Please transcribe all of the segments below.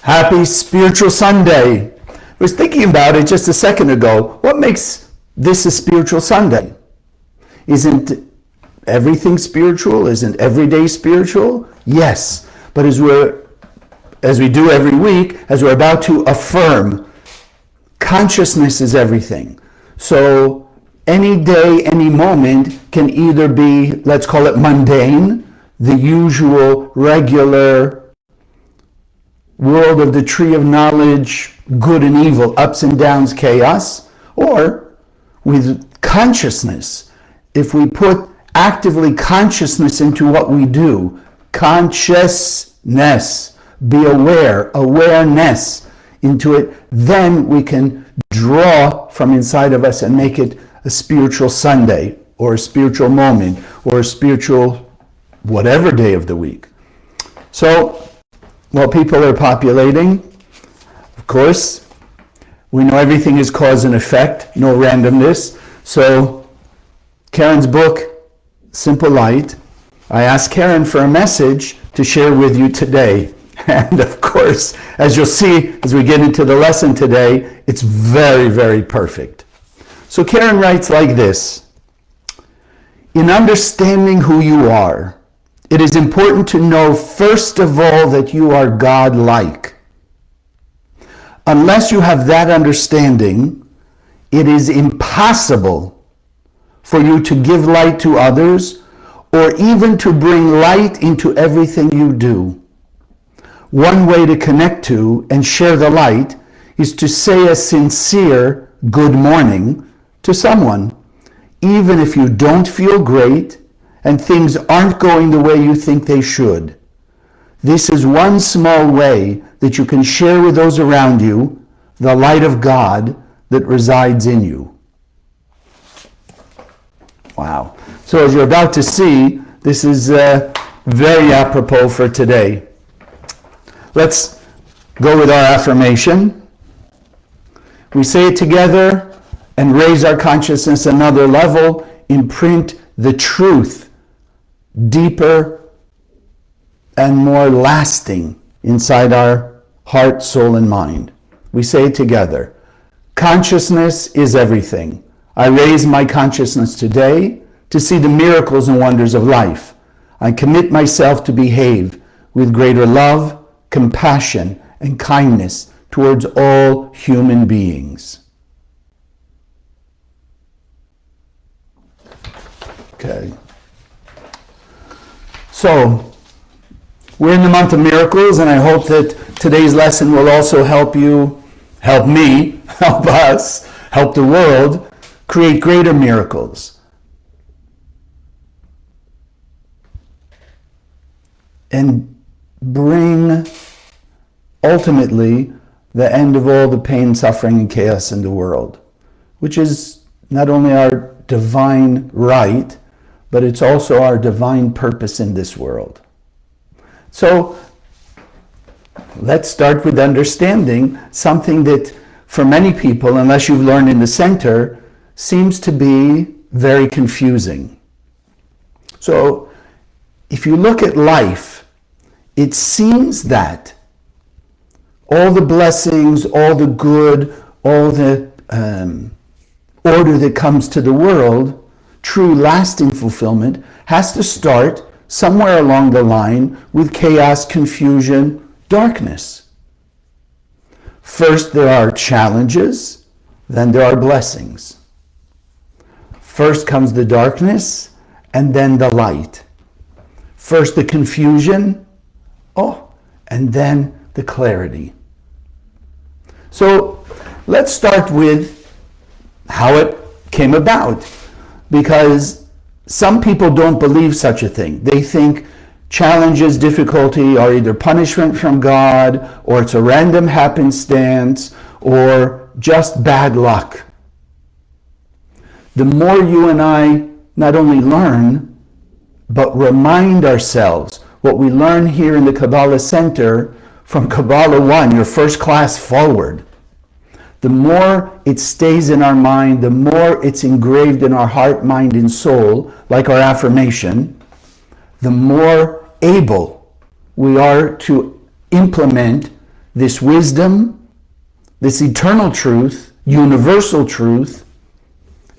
Happy Spiritual Sunday. I was thinking about it just a second ago. What makes this a spiritual Sunday? Isn't everything spiritual? Isn't every day spiritual? Yes. But as we do every week, as we're about to affirm, consciousness is everything. So any day, any moment can either be, let's call it mundane, the usual, regular world of the tree of knowledge, good and evil, ups and downs, chaos, or with consciousness. If we put actively consciousness into what we do, consciousness, be aware, awareness into it, then we can draw from inside of us and make it a spiritual Sunday, or a spiritual moment, or a spiritual whatever day of the week. So, while people are populating, of course, we know everything is cause and effect, no randomness. So, Karen's book, Simple Light, I asked Karen for a message to share with you today. And of course, as you'll see as we get into the lesson today, it's very, very perfect. So Karen writes like this: in understanding who you are, it is important to know first of all that you are God-like. Unless you have that understanding, it is impossible for you to give light to others or even to bring light into everything you do. One way to connect to and share the light is to say a sincere good morning to someone, even if you don't feel great and things aren't going the way you think they should. This is one small way that you can share with those around you the light of God that resides in you. Wow. So as you're about to see, this is very apropos for today. Let's go with our affirmation. We say it together and raise our consciousness another level, imprint the truth deeper and more lasting inside our heart, soul, and mind. We say it together. Consciousness is everything. I raise my consciousness today to see the miracles and wonders of life. I commit myself to behave with greater love, compassion, and kindness towards all human beings. Okay. So, we're in the month of miracles, and I hope that today's lesson will also help you, help me, help us, help the world create greater miracles. And bring, ultimately, the end of all the pain, suffering, and chaos in the world, which is not only our divine right, but it's also our divine purpose in this world. So, let's start with understanding something that, for many people, unless you've learned in the center, seems to be very confusing. So, if you look at life, it seems that all the blessings, all the good, all the order that comes to the world, true lasting fulfillment, has to start somewhere along the line with chaos, confusion, darkness. First there are challenges, then there are blessings. First comes the darkness, and then the light. First the confusion, and then the clarity. So let's start with how it came about, because some people don't believe such a thing. They think challenges, difficulty are either punishment from God, or it's a random happenstance, or just bad luck. The more you and I not only learn, but remind ourselves what we learn here in the Kabbalah Center from Kabbalah 1, your first class forward, the more it stays in our mind, the more it's engraved in our heart, mind, and soul, like our affirmation, the more able we are to implement this wisdom, this eternal truth, universal truth,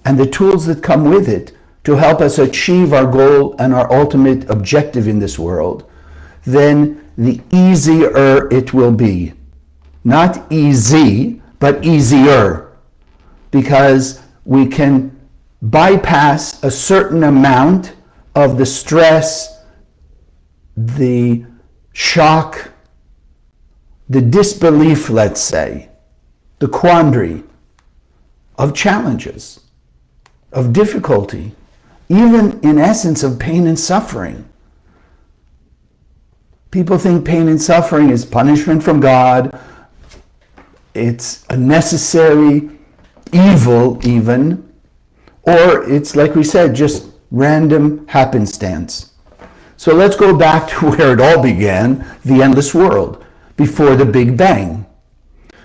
and the tools that come with it to help us achieve our goal and our ultimate objective in this world, then the easier it will be. Not easy, but easier. Because we can bypass a certain amount of the stress, the shock, the disbelief, let's say, the quandary of challenges, of difficulty, even in essence of pain and suffering. People think pain and suffering is punishment from God. It's a necessary evil even, or it's, like we said, just random happenstance. So let's go back to where it all began, the endless world, before the Big Bang.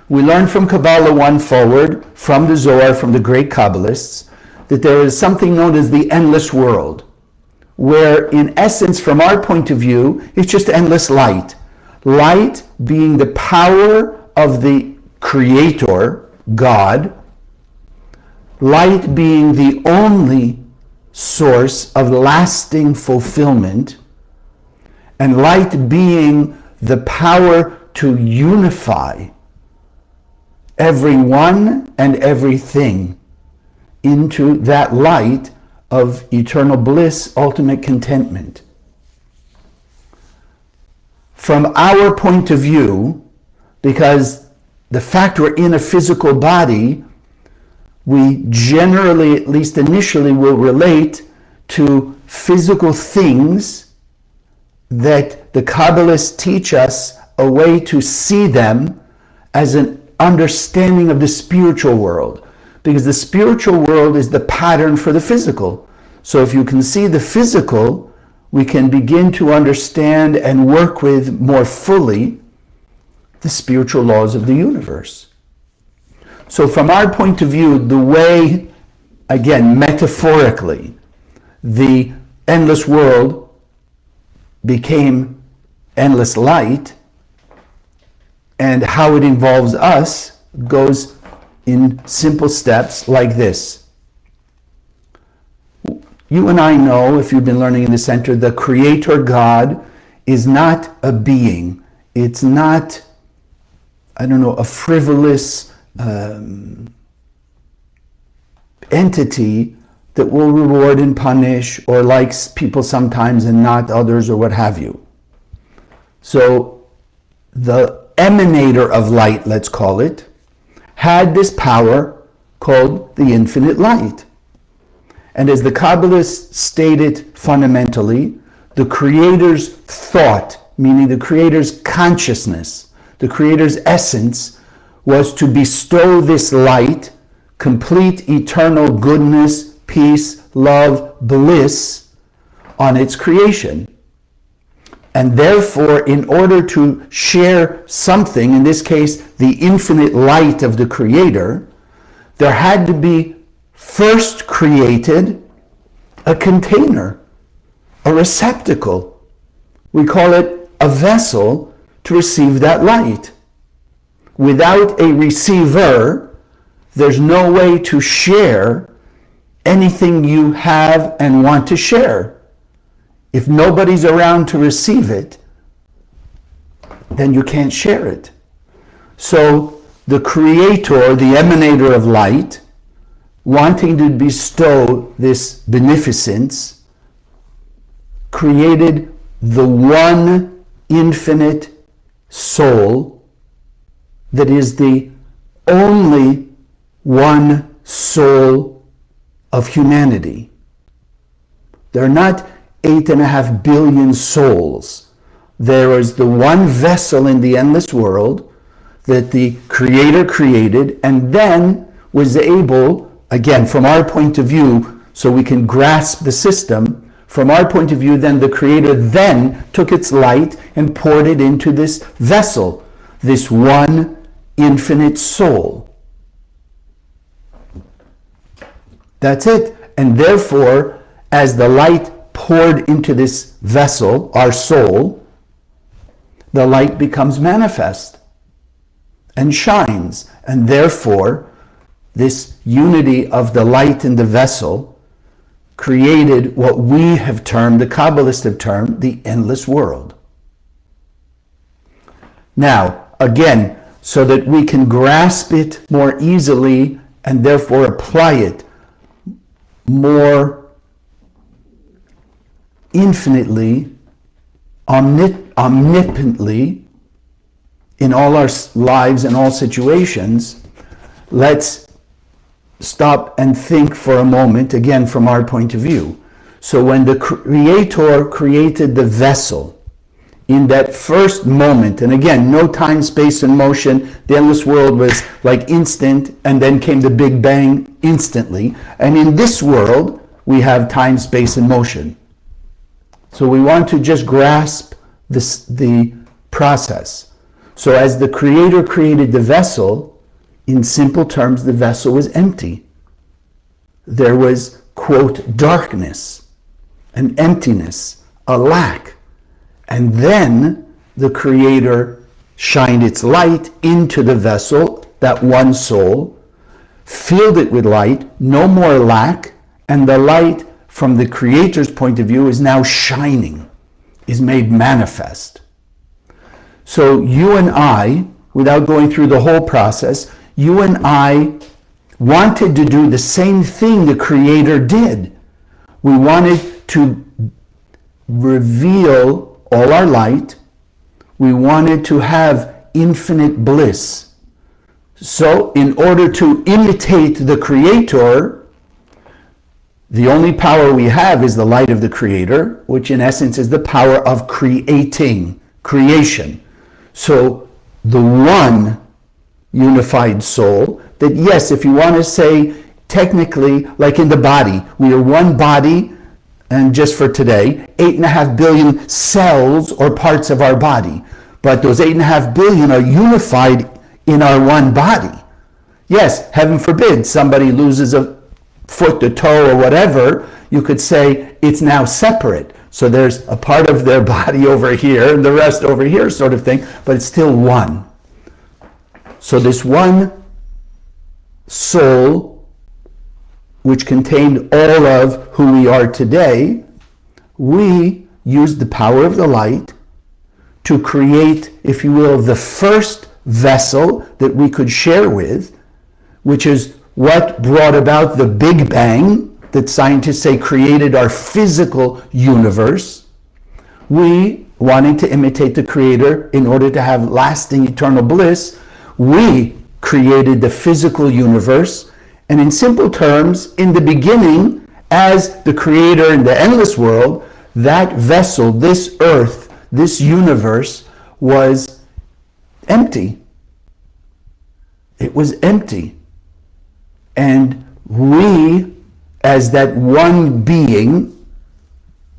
We learn from Kabbalah 1 forward, from the Zohar, from the great Kabbalists, that there is something known as the endless world, where in essence, from our point of view, it's just endless light. Light being the power of the Creator, God, light being the only source of lasting fulfillment, and light being the power to unify everyone and everything into that light of eternal bliss, ultimate contentment. From our point of view, because the fact we're in a physical body, we generally, at least initially, will relate to physical things that the Kabbalists teach us a way to see them as an understanding of the spiritual world. Because the spiritual world is the pattern for the physical. So if you can see the physical, we can begin to understand and work with more fully the spiritual laws of the universe. So from our point of view, the way, again, metaphorically, the endless world became endless light, and how it involves us goes in simple steps like this. You and I know, if you've been learning in the center, the Creator God is not a being. It's not, a frivolous entity that will reward and punish, or likes people sometimes and not others, or what have you. So the emanator of light, let's call it, had this power called the infinite light. And as the Kabbalists stated fundamentally, the Creator's thought, meaning the Creator's consciousness, the Creator's essence, was to bestow this light, complete eternal goodness, peace, love, bliss, on its creation. And therefore, in order to share something, in this case, the infinite light of the Creator, there had to be first created a container, a receptacle. We call it a vessel to receive that light. Without a receiver, there's no way to share anything you have and want to share. If nobody's around to receive it, then you can't share it. So the Creator, the emanator of light, wanting to bestow this beneficence, created the one infinite soul that is the only one soul of humanity. There are not 8.5 billion souls. There is the one vessel in the endless world that the Creator created, and then was able, again, from our point of view, so we can grasp the system, from our point of view, then the Creator then took its light and poured it into this vessel, this one infinite soul. That's it. And therefore, as the light poured into this vessel, our soul, the light becomes manifest. and shines. And therefore, this unity of the light in the vessel created what we have termed, the Kabbalists have termed, the endless world. Now, again, so that we can grasp it more easily and therefore apply it more infinitely, omnipotently in all our lives and all situations, let's stop and think for a moment, again from our point of view. So when the Creator created the vessel, in that first moment, and again, no time, space, and motion, the endless world was like instant, and then came the Big Bang instantly. And in this world, we have time, space, and motion. So we want to just grasp the process. So as the Creator created the vessel, in simple terms, the vessel was empty. There was, quote, darkness, an emptiness, a lack. And then the Creator shined its light into the vessel, that one soul, filled it with light, no more lack, and the light from the Creator's point of view is now shining, is made manifest. So you and I, without going through the whole process, you and I wanted to do the same thing the Creator did. We wanted to reveal all our light. We wanted to have infinite bliss. So in order to imitate the Creator, the only power we have is the light of the Creator, which in essence is the power of creation. So the one unified soul, that yes, if you want to say technically, like in the body, we are one body, and just for today, 8.5 billion cells or parts of our body. But those 8.5 billion are unified in our one body. Yes, heaven forbid, somebody loses a foot, a toe, or whatever, you could say it's now separate. So there's a part of their body over here and the rest over here sort of thing, but it's still one. So this one soul, which contained all of who we are today, we used the power of the light to create, if you will, the first vessel that we could share with, which is what brought about the Big Bang that scientists say created our physical universe. We, wanting to imitate the Creator in order to have lasting eternal bliss, we created the physical universe. And in simple terms, in the beginning, as the Creator in the endless world, that vessel, this earth, this universe was empty. It was empty. And we, as that one being,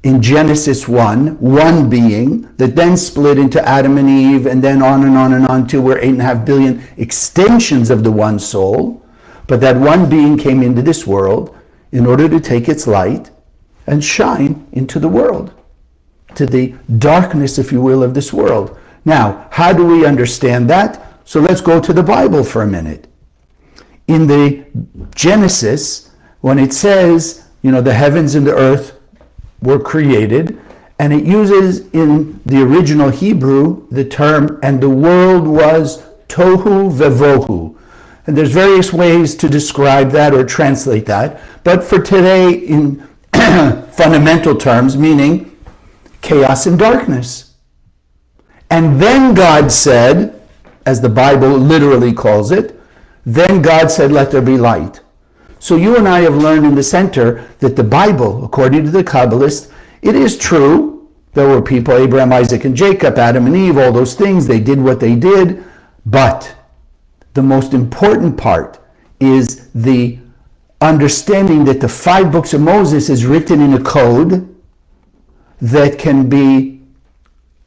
in Genesis 1, one being, that then split into Adam and Eve, and then on and on and on till we're 8.5 billion extensions of the one soul. But that one being came into this world in order to take its light and shine into the world, to the darkness, if you will, of this world. Now, how do we understand that? So let's go to the Bible for a minute. In the Genesis, when it says, the heavens and the earth were created, and it uses in the original Hebrew the term, and the world was tohu vevohu. And there's various ways to describe that or translate that. But for today, in fundamental terms, meaning chaos and darkness. And then God said, as the Bible literally calls it, then God said, let there be light. So you and I have learned in the center that the Bible, according to the Kabbalists, it is true. There were people, Abraham, Isaac, and Jacob, Adam and Eve, all those things. They did what they did. But the most important part is the understanding that the 5 books of Moses is written in a code that can be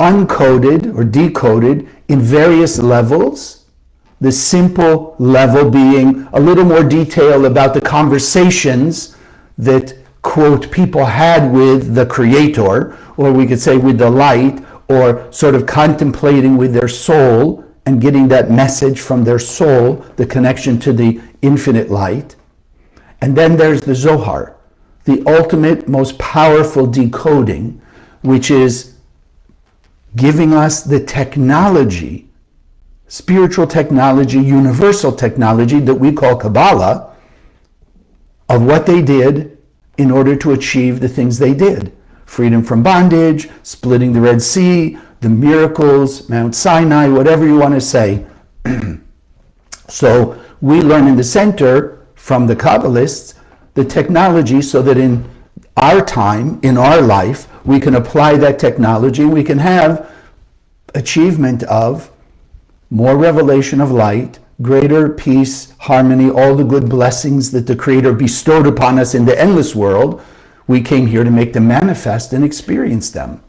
uncoded or decoded in various levels. The simple level being a little more detail about the conversations that, quote, people had with the Creator, or we could say with the light, or sort of contemplating with their soul and getting that message from their soul, the connection to the infinite light. And then there's the Zohar, the ultimate, most powerful decoding, which is giving us the technology, spiritual technology, universal technology that we call Kabbalah, of what they did in order to achieve the things they did. Freedom from bondage, splitting the Red Sea, the miracles, Mount Sinai, whatever you want to say. So we learn in the center from the Kabbalists the technology so that in our time, in our life, we can apply that technology. We can have achievement of more revelation of light, greater peace, harmony, all the good blessings that the Creator bestowed upon us in the endless world. We came here to make them manifest and experience them.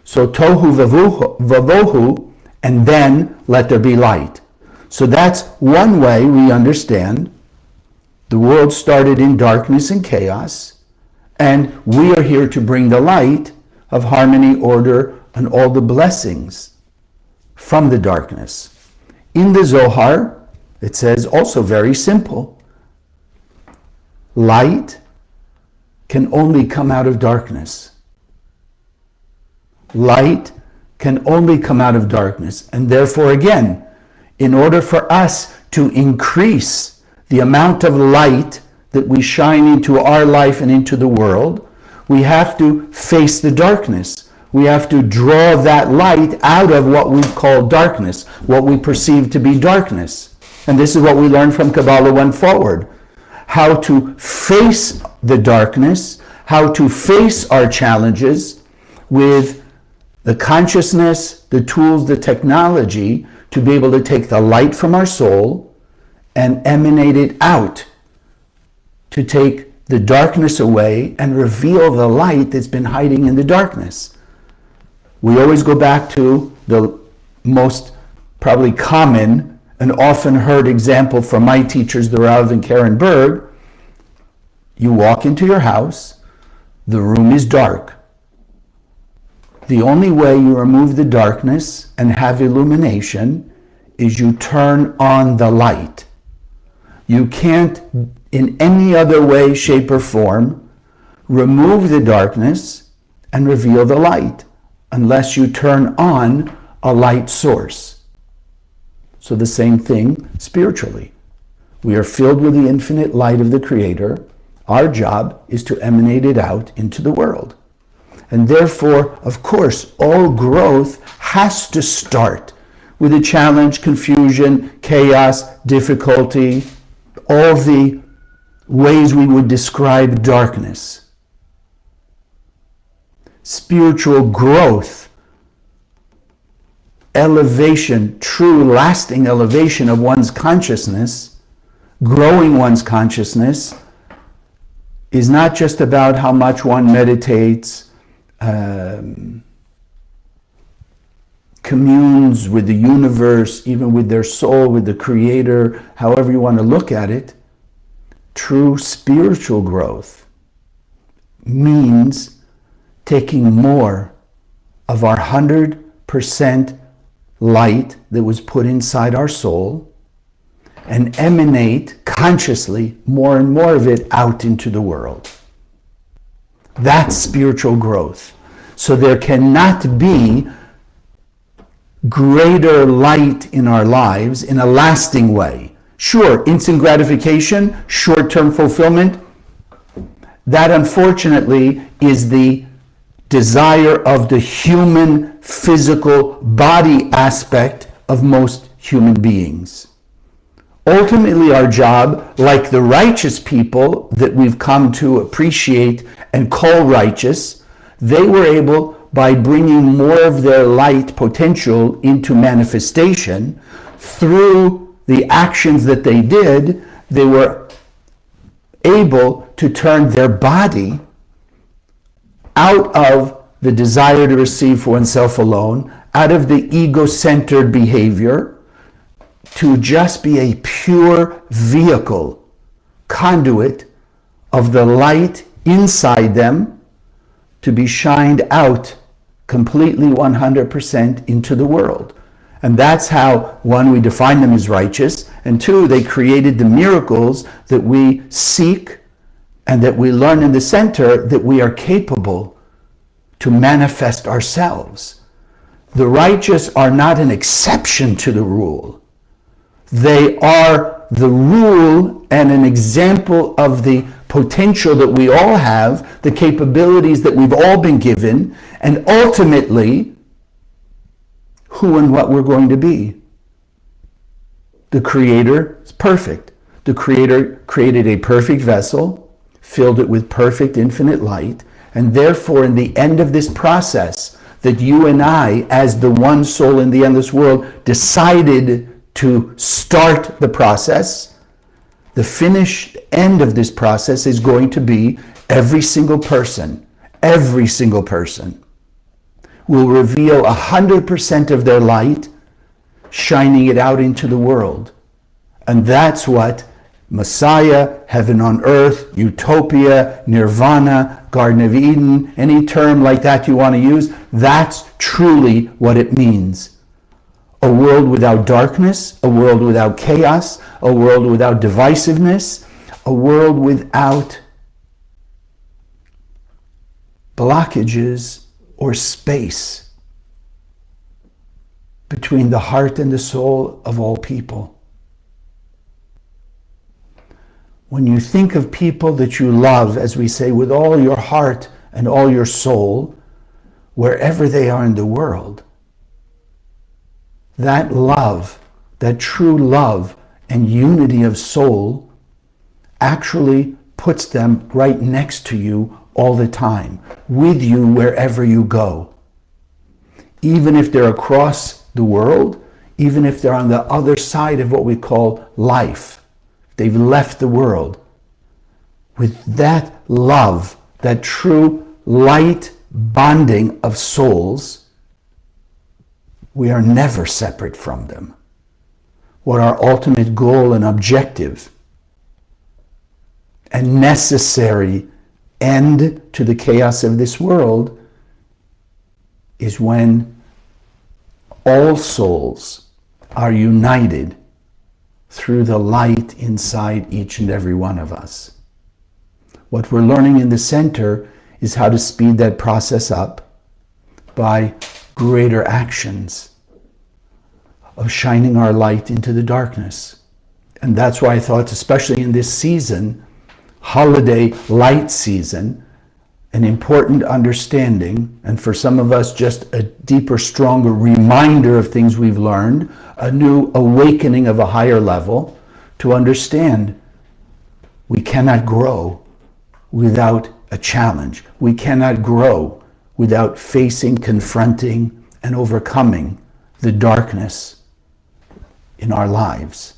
So tohu vavohu, and then let there be light. So that's one way we understand the world started in darkness and chaos, and we are here to bring the light of harmony, order, and all the blessings from the darkness. In the Zohar, it says also very simple, light can only come out of darkness. Light can only come out of darkness. And therefore, again, in order for us to increase the amount of light that we shine into our life and into the world, we have to face the darkness. We have to draw that light out of what we call darkness, what we perceive to be darkness. And this is what we learn from Kabbalah went forward. How to face the darkness, how to face our challenges with the consciousness, the tools, the technology to be able to take the light from our soul and emanate it out, to take the darkness away and reveal the light that's been hiding in the darkness. We always go back to the most probably common and often heard example from my teachers, the Rav and Karen Berg. You walk into your house, the room is dark. The only way you remove the darkness and have illumination is you turn on the light. You can't, in any other way, shape, or form, remove the darkness and reveal the light unless you turn on a light source. So the same thing spiritually. We are filled with the infinite light of the Creator. Our job is to emanate it out into the world. And therefore, of course, all growth has to start with a challenge, confusion, chaos, difficulty, all the ways we would describe darkness. Spiritual growth, elevation, true lasting elevation of one's consciousness, growing one's consciousness, is not just about how much one meditates, communes with the universe, even with their soul, with the Creator, however you want to look at it. True spiritual growth means taking more of our 100% light that was put inside our soul and emanate consciously more and more of it out into the world. That's spiritual growth. So there cannot be greater light in our lives in a lasting way. Sure, instant gratification, short-term fulfillment, that unfortunately is the desire of the human physical body aspect of most human beings. Ultimately, our job, like the righteous people that we've come to appreciate and call righteous, they were able, by bringing more of their light potential into manifestation, through the actions that they did, they were able to turn their body out of the desire to receive for oneself alone, out of the ego-centered behavior, to just be a pure vehicle, conduit of the light inside them to be shined out completely 100% into the world. And that's how, one, we define them as righteous, and two, they created the miracles that we seek and that we learn in the center that we are capable to manifest ourselves. The righteous are not an exception to the rule. They are the rule and an example of the potential that we all have, the capabilities that we've all been given, and ultimately, who and what we're going to be. The Creator is perfect. The Creator created a perfect vessel, filled it with perfect infinite light, and therefore in the end of this process that you and I, as the one soul in the endless world, decided to start the process, the finished end of this process is going to be every single person will reveal 100% of their light, shining it out into the world. And that's what Messiah, heaven on earth, utopia, nirvana, Garden of Eden, any term like that you want to use, that's truly what it means. A world without darkness, a world without chaos, a world without divisiveness, a world without blockages or space between the heart and the soul of all people. When you think of people that you love, as we say, with all your heart and all your soul, wherever they are in the world, that love, that true love and unity of soul actually puts them right next to you all the time, with you wherever you go. Even if they're across the world, even if they're on the other side of what we call life, they've left the world. With that love, that true light bonding of souls, we are never separate from them. What our ultimate goal and objective and necessary end to the chaos of this world is when all souls are united through the light inside each and every one of us. What we're learning in the center is how to speed that process up by greater actions of shining our light into the darkness. And that's why I thought, especially in this season, holiday light season, an important understanding, and for some of us just a deeper, stronger reminder of things we've learned, a new awakening of a higher level, to understand we cannot grow without a challenge. We cannot grow without facing, confronting, and overcoming the darkness in our lives.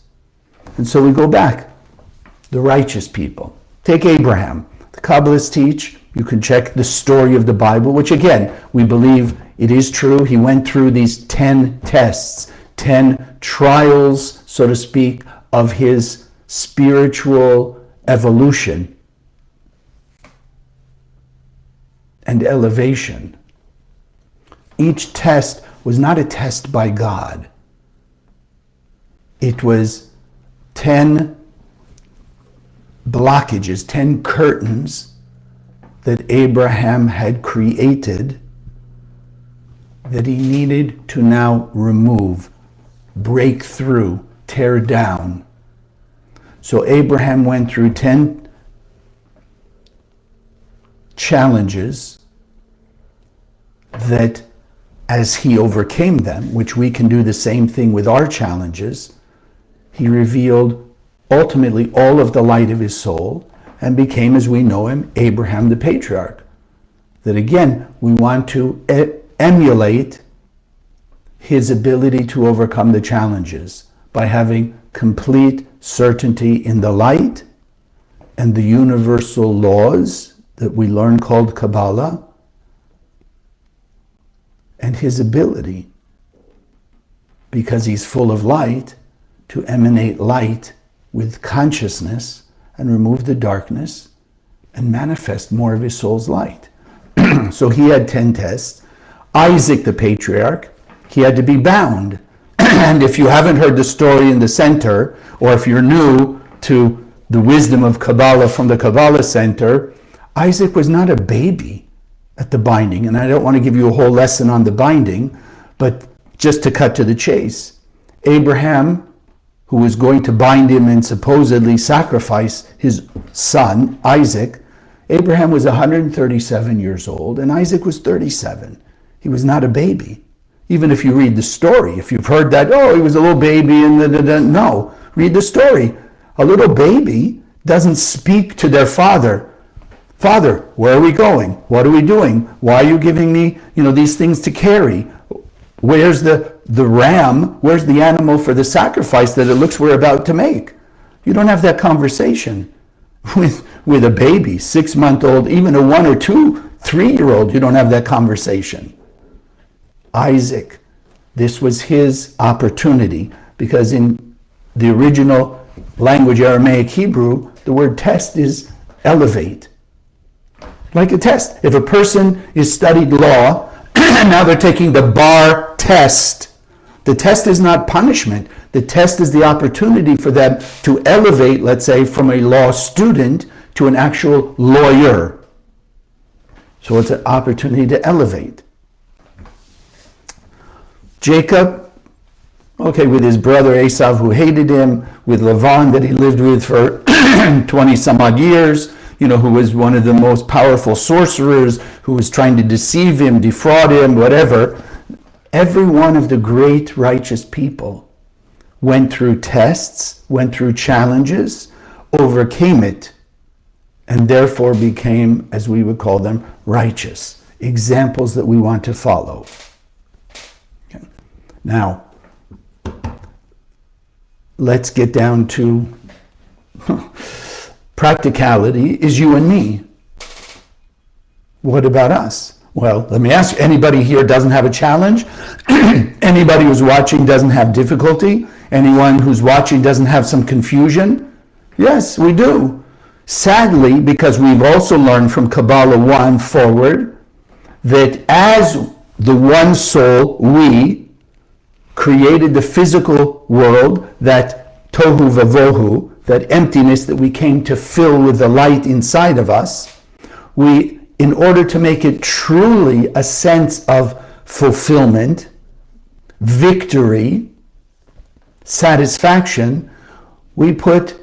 And so we go back, the righteous people. Take Abraham. The Kabbalists teach, you can check the story of the Bible, which again, we believe it is true. He went through these 10 tests, 10 trials, so to speak, of his spiritual evolution and elevation. Each test was not a test by God. It was 10 blockages, 10 curtains that Abraham had created that he needed to now remove, break through, tear down. So Abraham went through 10 challenges that, as he overcame them, which we can do the same thing with our challenges, he revealed ultimately all of the light of his soul and became, as we know him, Abraham the patriarch. That again, we want to emulate his ability to overcome the challenges by having complete certainty in the light and the universal laws that we learn called Kabbalah, and his ability, because he's full of light, to emanate light with consciousness and remove the darkness and manifest more of his soul's light. So he had 10 tests. Isaac the patriarch, he had to be bound And if you haven't heard the story in the center, or if you're new to the wisdom of Kabbalah from the Kabbalah Center, Isaac was not a baby at the binding. And I don't want to give you a whole lesson on the binding, but just to cut to the chase, Abraham, who was going to bind him and supposedly sacrifice his son, Isaac, Abraham was 137 years old and Isaac was 37. He was not a baby. Even if you read the story, if you've heard that, oh, he was a little baby and no, read the story. A little baby doesn't speak to their father. Father, where are we going? What are we doing? Why are you giving me, these things to carry? Where's the ram? Where's the animal for the sacrifice that it looks we're about to make? You don't have that conversation with a baby, 6-month-old, even a 1 or 2, 3-year-old. You don't have that conversation. Isaac, this was his opportunity, because in the original language, Aramaic Hebrew, the word test is elevate. Like a test. If a person is studied law, and now they're taking the bar test, the test is not punishment. The test is the opportunity for them to elevate, let's say, from a law student to an actual lawyer. So it's an opportunity to elevate. Jacob, with his brother Esau, who hated him, with Lavan that he lived with for 20 some odd years, who was one of the most powerful sorcerers, who was trying to deceive him, defraud him, whatever. Every one of the great righteous people went through tests, went through challenges, overcame it, and therefore became, as we would call them, righteous. Examples that we want to follow. Okay. Now, let's get down to practicality is you and me. What about us? Well, let me ask you, anybody here doesn't have a challenge? Anybody who's watching doesn't have difficulty? Anyone who's watching doesn't have some confusion? Yes, we do. Sadly, because we've also learned from Kabbalah 1 forward, that as the one soul, we, created the physical world, that tohu vavohu, that emptiness that we came to fill with the light inside of us, in order to make it truly a sense of fulfillment, victory, satisfaction, we put,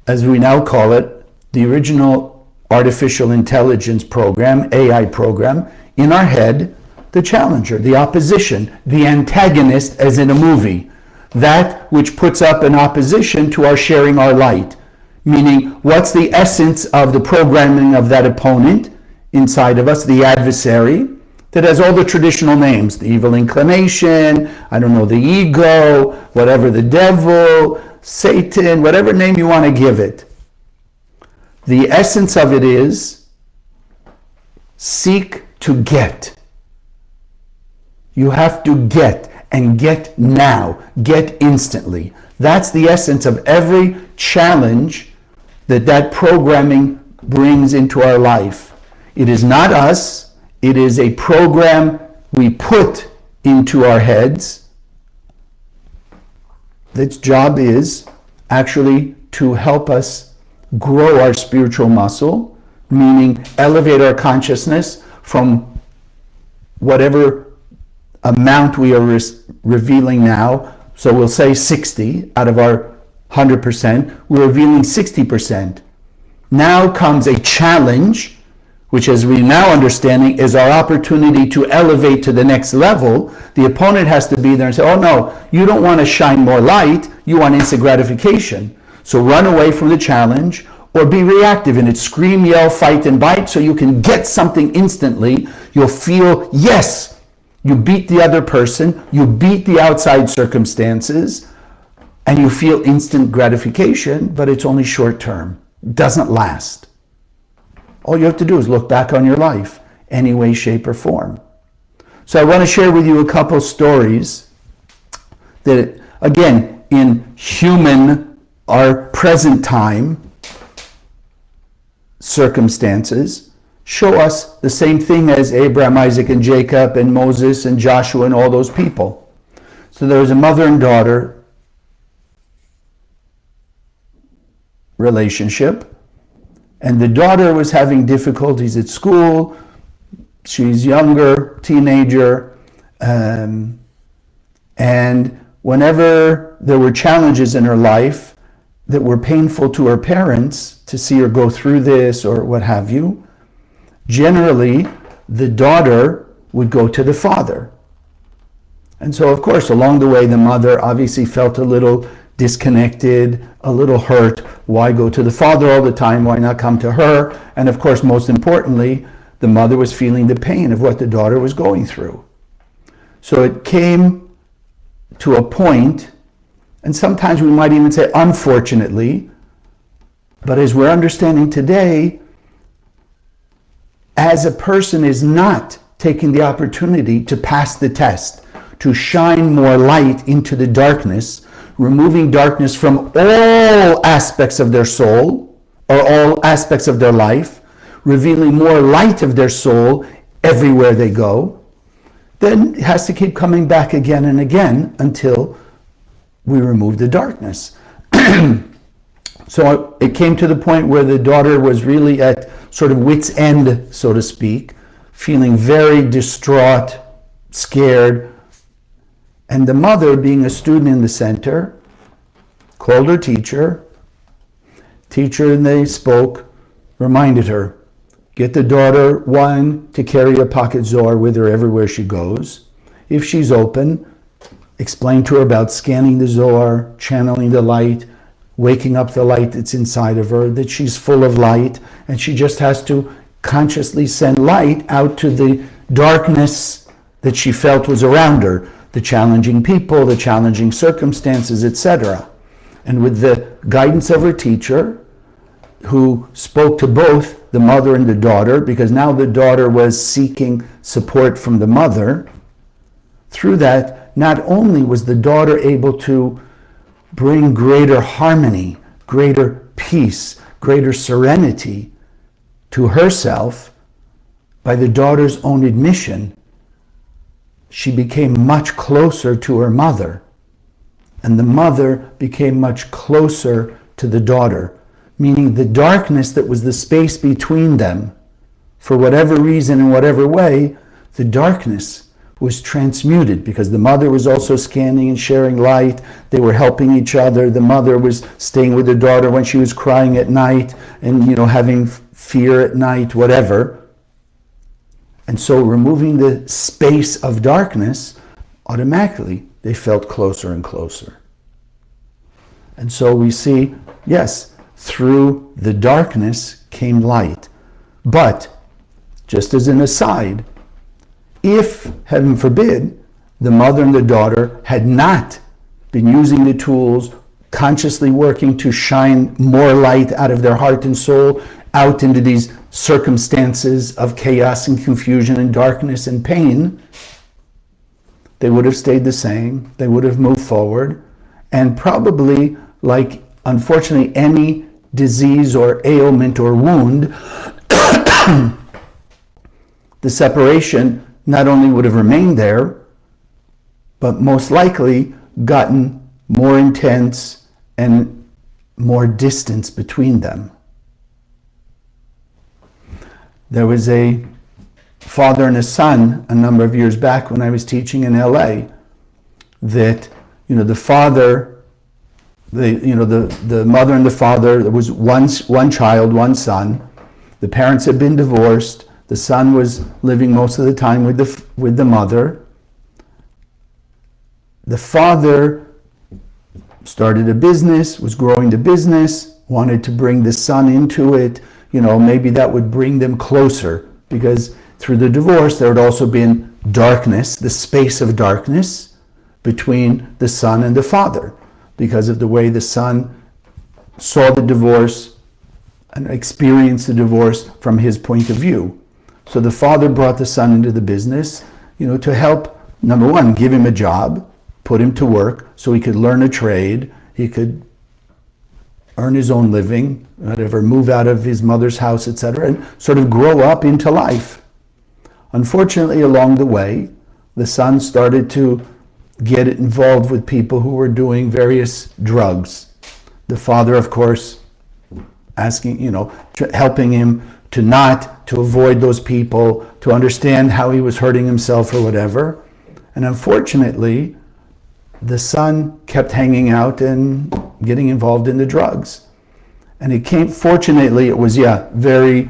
as we now call it, the original artificial intelligence program, AI program, in our head, the challenger, the opposition, the antagonist, as in a movie, that which puts up an opposition to our sharing our light. Meaning, what's the essence of the programming of that opponent inside of us, the adversary, that has all the traditional names, the evil inclination, the ego, whatever, the devil, Satan, whatever name you want to give it. The essence of it is seek to get. You have to get, and get now, get instantly. That's the essence of every challenge that programming brings into our life. It is not us, it is a program we put into our heads. Its job is actually to help us grow our spiritual muscle, meaning elevate our consciousness from whatever amount we are revealing now. So we'll say 60 out of our 100%, we're revealing 60%. Now comes a challenge, which, as we now understanding, is our opportunity to elevate to the next level. The opponent has to be there and say, oh no, you don't want to shine more light, you want instant gratification. So run away from the challenge, or be reactive in it. Scream, yell, fight, and bite, so you can get something instantly. You'll feel, yes, you beat the other person, you beat the outside circumstances, and you feel instant gratification, but it's only short term. It doesn't last. All you have to do is look back on your life, any way, shape, or form. So I want to share with you a couple stories that, again, in human, our present time circumstances, show us the same thing as Abraham, Isaac, and Jacob, and Moses, and Joshua, and all those people. So there was a mother and daughter relationship, and the daughter was having difficulties at school. She's younger, teenager, and whenever there were challenges in her life that were painful to her parents, to see her go through this or what have you, generally the daughter would go to the father. And so, of course, along the way, the mother obviously felt a little disconnected, a little hurt. Why go to the father all the time? Why not come to her? And of course, most importantly, the mother was feeling the pain of what the daughter was going through. So it came to a point, and sometimes we might even say unfortunately, but as we're understanding today, as a person is not taking the opportunity to pass the test, to shine more light into the darkness, removing darkness from all aspects of their soul or all aspects of their life, revealing more light of their soul everywhere they go, then it has to keep coming back again and again until we remove the darkness. So it came to the point where the daughter was really at sort of wit's end, so to speak, feeling very distraught, scared. And the mother, being a student in the center, called her teacher. Teacher, and they spoke, reminded her, get the daughter, one, to carry a pocket Zohar with her everywhere she goes. If she's open, explain to her about scanning the Zohar, channeling the light, waking up the light that's inside of her, that she's full of light, and she just has to consciously send light out to the darkness that she felt was around her, the challenging people, the challenging circumstances, etc. And with the guidance of her teacher, who spoke to both the mother and the daughter, because now the daughter was seeking support from the mother, through that, not only was the daughter able to bring greater harmony, greater peace, greater serenity to herself, by the daughter's own admission, she became much closer to her mother, and the mother became much closer to the daughter, meaning the darkness that was the space between them, for whatever reason, in whatever way, the darkness was transmuted, because the mother was also scanning and sharing light. They were helping each other. The mother was staying with the daughter when she was crying at night and, having fear at night, whatever. And so removing the space of darkness, automatically they felt closer and closer. And so we see, yes, through the darkness came light. But, just as an aside, if, heaven forbid, the mother and the daughter had not been using the tools, consciously working to shine more light out of their heart and soul out into these circumstances of chaos and confusion and darkness and pain, they would have stayed the same. They would have moved forward. And probably, like, unfortunately, any disease or ailment or wound, the separation not only would have remained there, but most likely gotten more intense and more distance between them. There was a father and a son a number of years back when I was teaching in LA, that, the father, the mother and the father, there was one child, one son. The parents had been divorced. The son was living most of the time with the mother. The father started a business, was growing the business, wanted to bring the son into it. Maybe that would bring them closer, because through the divorce there had also been darkness, the space of darkness between the son and the father, because of the way the son saw the divorce and experienced the divorce from his point of view. So the father brought the son into the business, to help, number one, give him a job, put him to work so he could learn a trade, he could earn his own living, whatever, move out of his mother's house, etc., and sort of grow up into life. Unfortunately, along the way, the son started to get involved with people who were doing various drugs. The father, of course, asking, helping him to avoid those people, to understand how he was hurting himself or whatever. And unfortunately, the son kept hanging out and getting involved in the drugs. And fortunately, it was, very,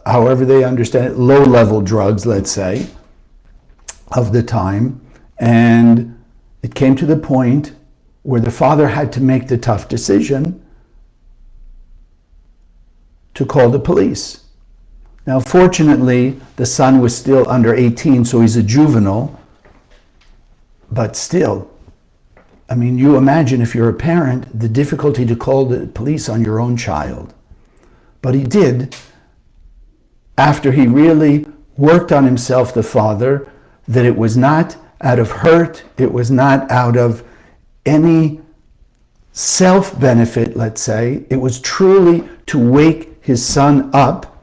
however they understand it, low-level drugs, let's say, of the time. And it came to the point where the father had to make the tough decision to call the police. Now, fortunately, the son was still under 18, so he's a juvenile. But still, I mean, you imagine if you're a parent, the difficulty to call the police on your own child. But he did, after he really worked on himself, the father, that it was not out of hurt, it was not out of any self-benefit, let's say. It was truly to wake his son up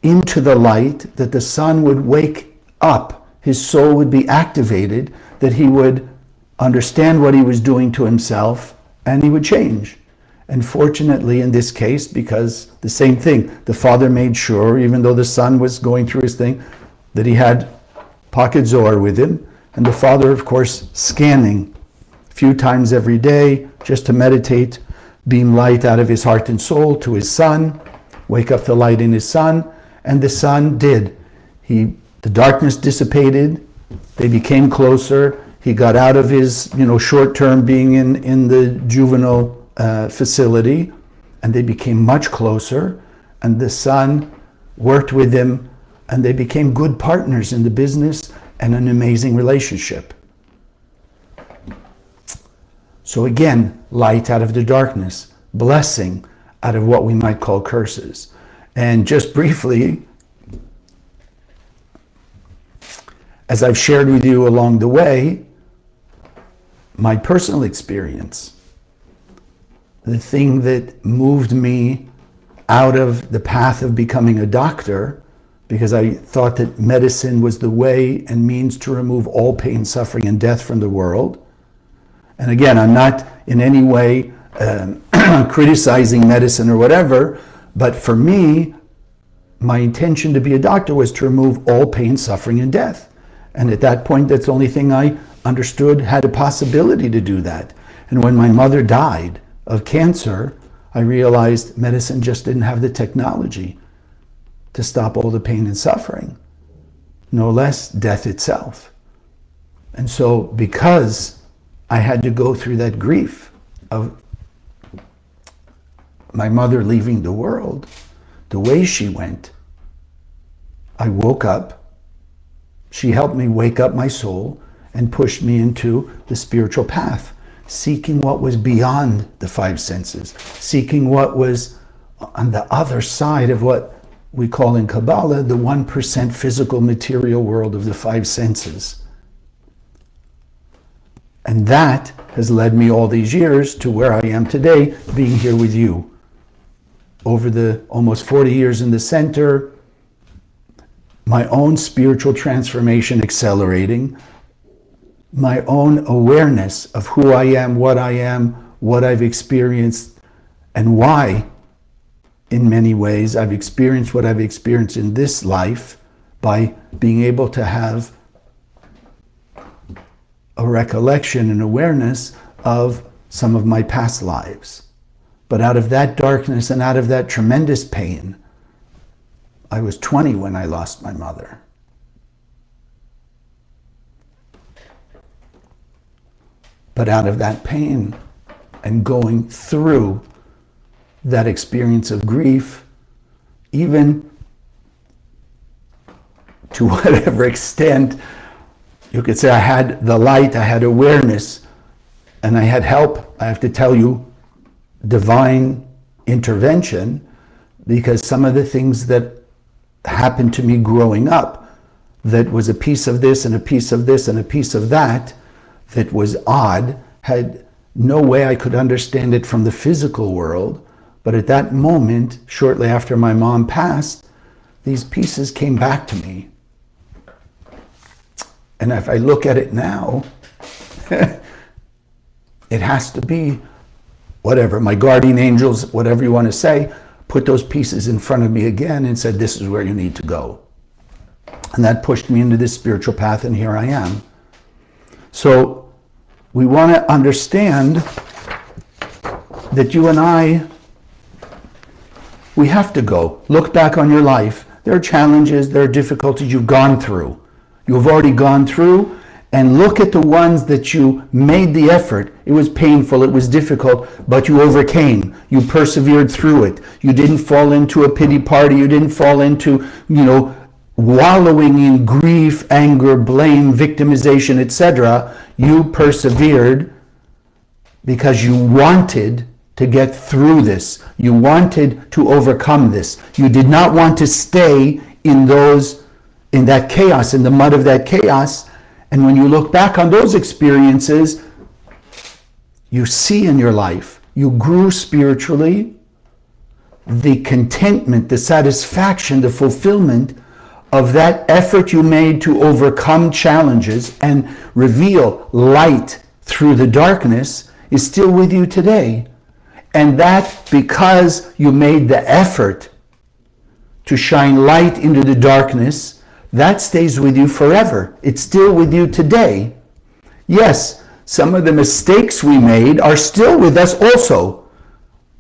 into the light, that the son would wake up, his soul would be activated, that he would understand what he was doing to himself, and he would change. And fortunately, in this case, because the same thing, the father made sure, even though the son was going through his thing, that he had pocket Zohar with him, and the father, of course, scanning a few times every day, just to meditate, beam light out of his heart and soul to his son, wake up the light in his son, and the son did. The darkness dissipated, they became closer, he got out of his, short-term being in the juvenile facility, and they became much closer, and the son worked with him, and they became good partners in the business and an amazing relationship. So again, light out of the darkness, blessing out of what we might call curses. And just briefly, as I've shared with you along the way, my personal experience, the thing that moved me out of the path of becoming a doctor, because I thought that medicine was the way and means to remove all pain, suffering, and death from the world. And again, I'm not in any way criticizing medicine or whatever, but for me, my intention to be a doctor was to remove all pain, suffering, and death. And at that point, that's the only thing I understood had a possibility to do that. And when my mother died of cancer, I realized medicine just didn't have the technology to stop all the pain and suffering, no less death itself. And so because I had to go through that grief of my mother leaving the world, the way she went, I woke up, she helped me wake up my soul and pushed me into the spiritual path, seeking what was beyond the five senses, seeking what was on the other side of what we call in Kabbalah the 1% physical material world of the five senses. And that has led me all these years to where I am today, being here with you. Over the almost 40 years in the center, my own spiritual transformation accelerating, my own awareness of who I am, what I've experienced, and why, in many ways, I've experienced what I've experienced in this life by being able to have a recollection and awareness of some of my past lives. But out of that darkness and out of that tremendous pain, I was 20 when I lost my mother. But out of that pain and going through that experience of grief, even to whatever extent, you could say I had the light, I had awareness, and I had help. I have to tell you, divine intervention, because some of the things that happened to me growing up, that was a piece of this and a piece of this and a piece of that, that was odd, had no way I could understand it from the physical world. But at that moment, shortly after my mom passed, these pieces came back to me. And if I look at it now, it has to be whatever, my guardian angels, whatever you want to say, put those pieces in front of me again and said, this is where you need to go. And that pushed me into this spiritual path, and here I am. So we want to understand that you and I, we have to go. Look back on your life. There are challenges, there are difficulties you've gone through. You've already gone through, and look at the ones that you made the effort. It was painful, it was difficult, but you overcame. You persevered through it. You didn't fall into a pity party. You didn't fall into, wallowing in grief, anger, blame, victimization, etc. You persevered because you wanted to get through this. You wanted to overcome this. You did not want to stay in that chaos, in the mud of that chaos. And when you look back on those experiences, you see in your life, you grew spiritually, the contentment, the satisfaction, the fulfillment of that effort you made to overcome challenges and reveal light through the darkness is still with you today. And that because you made the effort to shine light into the darkness, that stays with you forever. It's still with you today. Yes, some of the mistakes we made are still with us also.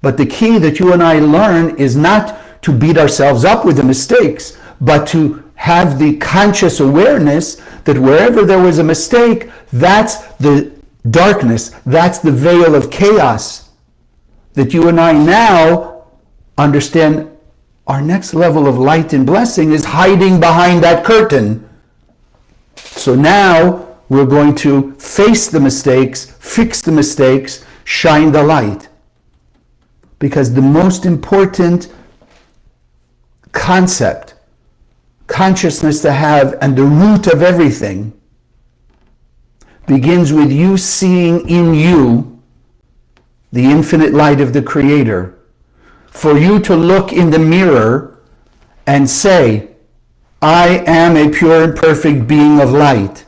But the key that you and I learn is not to beat ourselves up with the mistakes, but to have the conscious awareness that wherever there was a mistake, that's the darkness, that's the veil of chaos. That you and I now understand our next level of light and blessing is hiding behind that curtain. So now we're going to face the mistakes, fix the mistakes, shine the light. Because the most important concept, consciousness to have, and the root of everything begins with you seeing in you the infinite light of the Creator. For you to look in the mirror and say, I am a pure and perfect being of light.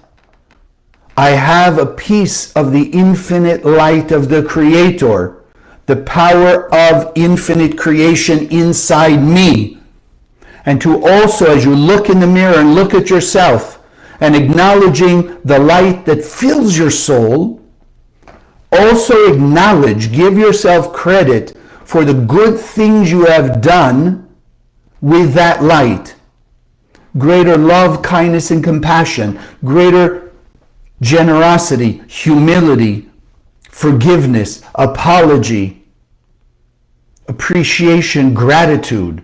I have a piece of the infinite light of the Creator, the power of infinite creation inside me. And to also, as you look in the mirror and look at yourself and acknowledging the light that fills your soul, also acknowledge, give yourself credit for the good things you have done with that light. Greater love, kindness, and compassion, greater generosity, humility, forgiveness, apology, appreciation, gratitude.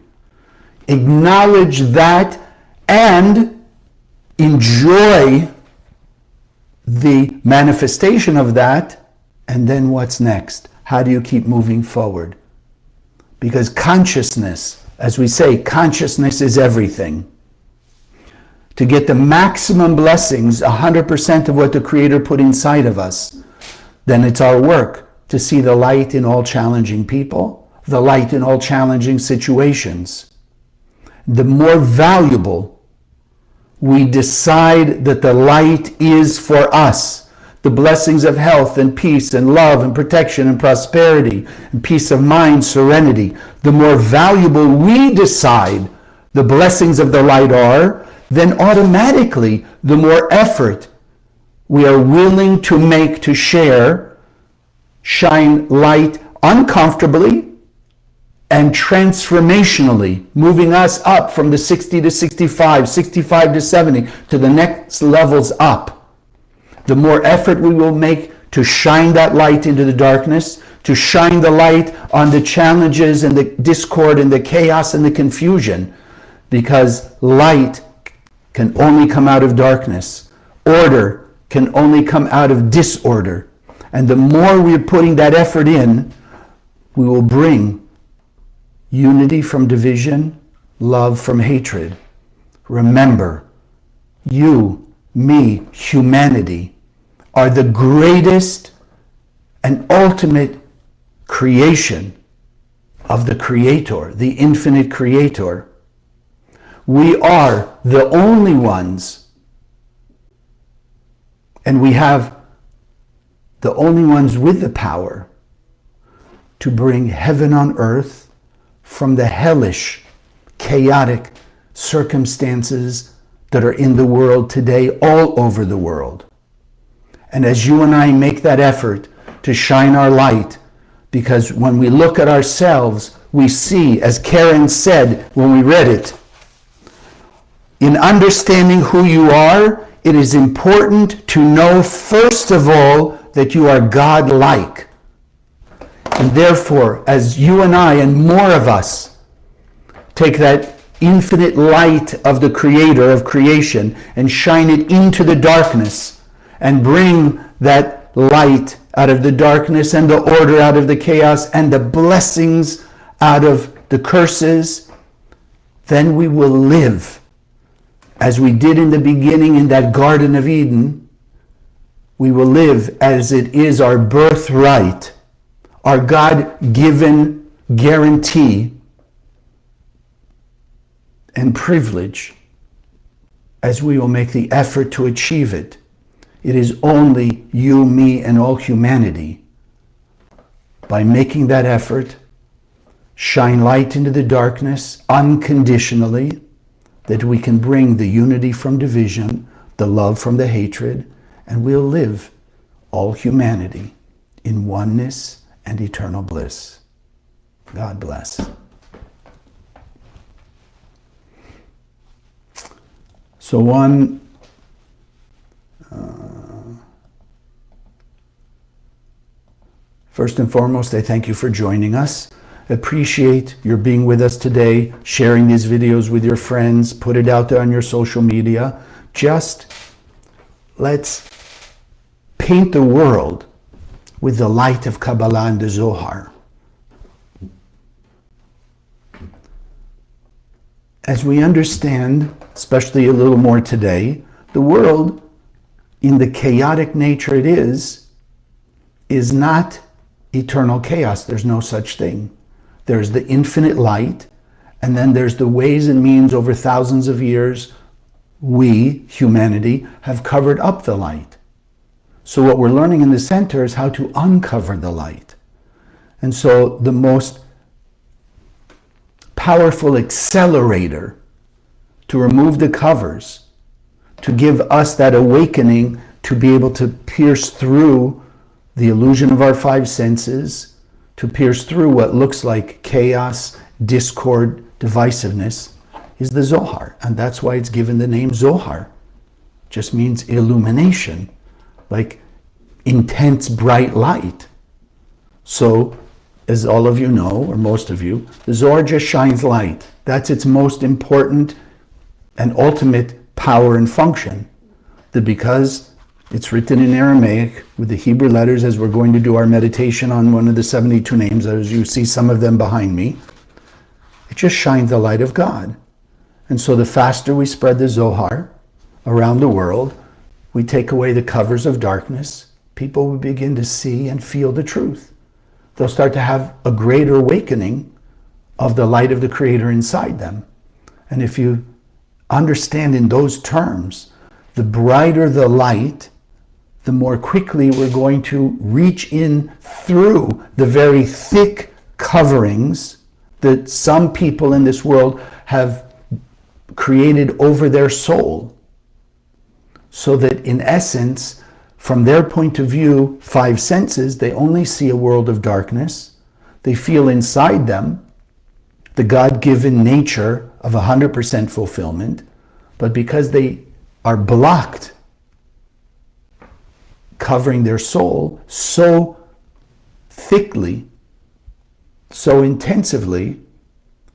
Acknowledge that and enjoy the manifestation of that. And then what's next? How do you keep moving forward? Because consciousness, as we say, consciousness is everything. To get the maximum blessings, 100% of what the Creator put inside of us, then it's our work to see the light in all challenging people, the light in all challenging situations. The more valuable we decide that the light is for us, the blessings of health and peace and love and protection and prosperity and peace of mind, serenity, the more valuable we decide the blessings of the light are, then automatically the more effort we are willing to make to share, shine light uncomfortably and transformationally, moving us up from the 60 to 65, 65 to 70, to the next levels up. The more effort we will make to shine that light into the darkness, to shine the light on the challenges and the discord and the chaos and the confusion, because light can only come out of darkness. Order can only come out of disorder. And the more we're putting that effort in, we will bring unity from division, love from hatred. Remember, you, me, humanity, are the greatest and ultimate creation of the Creator, the infinite Creator. We are the only ones And we have the only ones with the power to bring heaven on earth from the hellish, chaotic circumstances that are in the world today, all over the world. And as you and I make that effort to shine our light, because when we look at ourselves, we see, as Karen said when we read it, in understanding who you are, it is important to know, first of all, that you are God-like. And therefore, as you and I, and more of us, take that infinite light of the Creator of creation and shine it into the darkness and bring that light out of the darkness and the order out of the chaos and the blessings out of the curses, then we will live as we did in the beginning in that Garden of Eden. We will live as it is our birthright, our God-given guarantee and privilege, as we will make the effort to achieve it. It is only you, me, and all humanity. By making that effort, shine light into the darkness unconditionally, that we can bring the unity from division, the love from the hatred, and we'll live, all humanity, in oneness and eternal bliss. God bless. So first and foremost, I thank you for joining us. Appreciate your being with us today, sharing these videos with your friends, put it out there on your social media. Just let's paint the world with the light of Kabbalah and the Zohar. As we understand, especially a little more today, the world, in the chaotic nature it is not eternal chaos. There's no such thing. There's the infinite light, and then there's the ways and means over thousands of years we, humanity, have covered up the light. So what we're learning in the center is how to uncover the light. And so the most powerful accelerator to remove the covers, to give us that awakening to be able to pierce through the illusion of our five senses, to pierce through what looks like chaos, discord, divisiveness, is the Zohar. And that's why it's given the name Zohar. Just means illumination, like intense bright light. So, as all of you know, or most of you, the Zohar just shines light. That's its most important and ultimate power and function. Because it's written in Aramaic with the Hebrew letters, as we're going to do our meditation on one of the 72 names, as you see some of them behind me, it just shines the light of God. And so the faster we spread the Zohar around the world, we take away the covers of darkness, people will begin to see and feel the truth. They'll start to have a greater awakening of the light of the Creator inside them. And if you understand in those terms, the brighter the light, the more quickly we're going to reach in through the very thick coverings that some people in this world have created over their soul. So that in essence, from their point of view, five senses, they only see a world of darkness. They feel inside them the God-given nature of 100% fulfillment, but because they are blocked covering their soul so thickly, so intensively,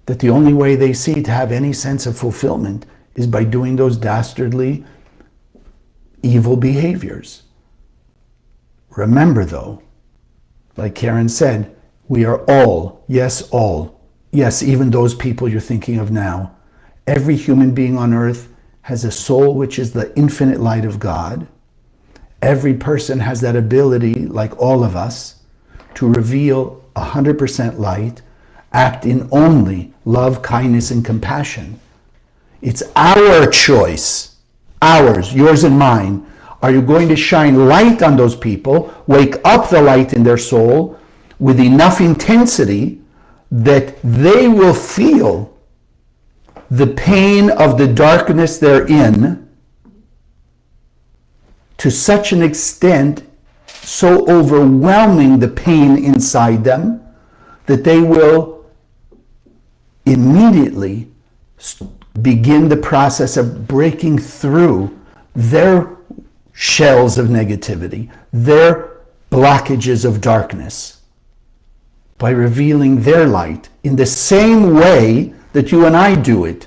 that the only way they see to have any sense of fulfillment is by doing those dastardly, evil behaviors. Remember though, like Karen said, we are all, yes, even those people you're thinking of now. Every human being on earth has a soul which is the infinite light of God. Every person has that ability, like all of us, to reveal 100% light, act in only love, kindness, and compassion. It's our choice, ours, yours and mine, Are you going to shine light on those people, wake up the light in their soul with enough intensity that they will feel the pain of the darkness they're in to such an extent, so overwhelming the pain inside them, that they will immediately begin the process of breaking through their shells of negativity, their blockages of darkness, by revealing their light in the same way that you and I do it.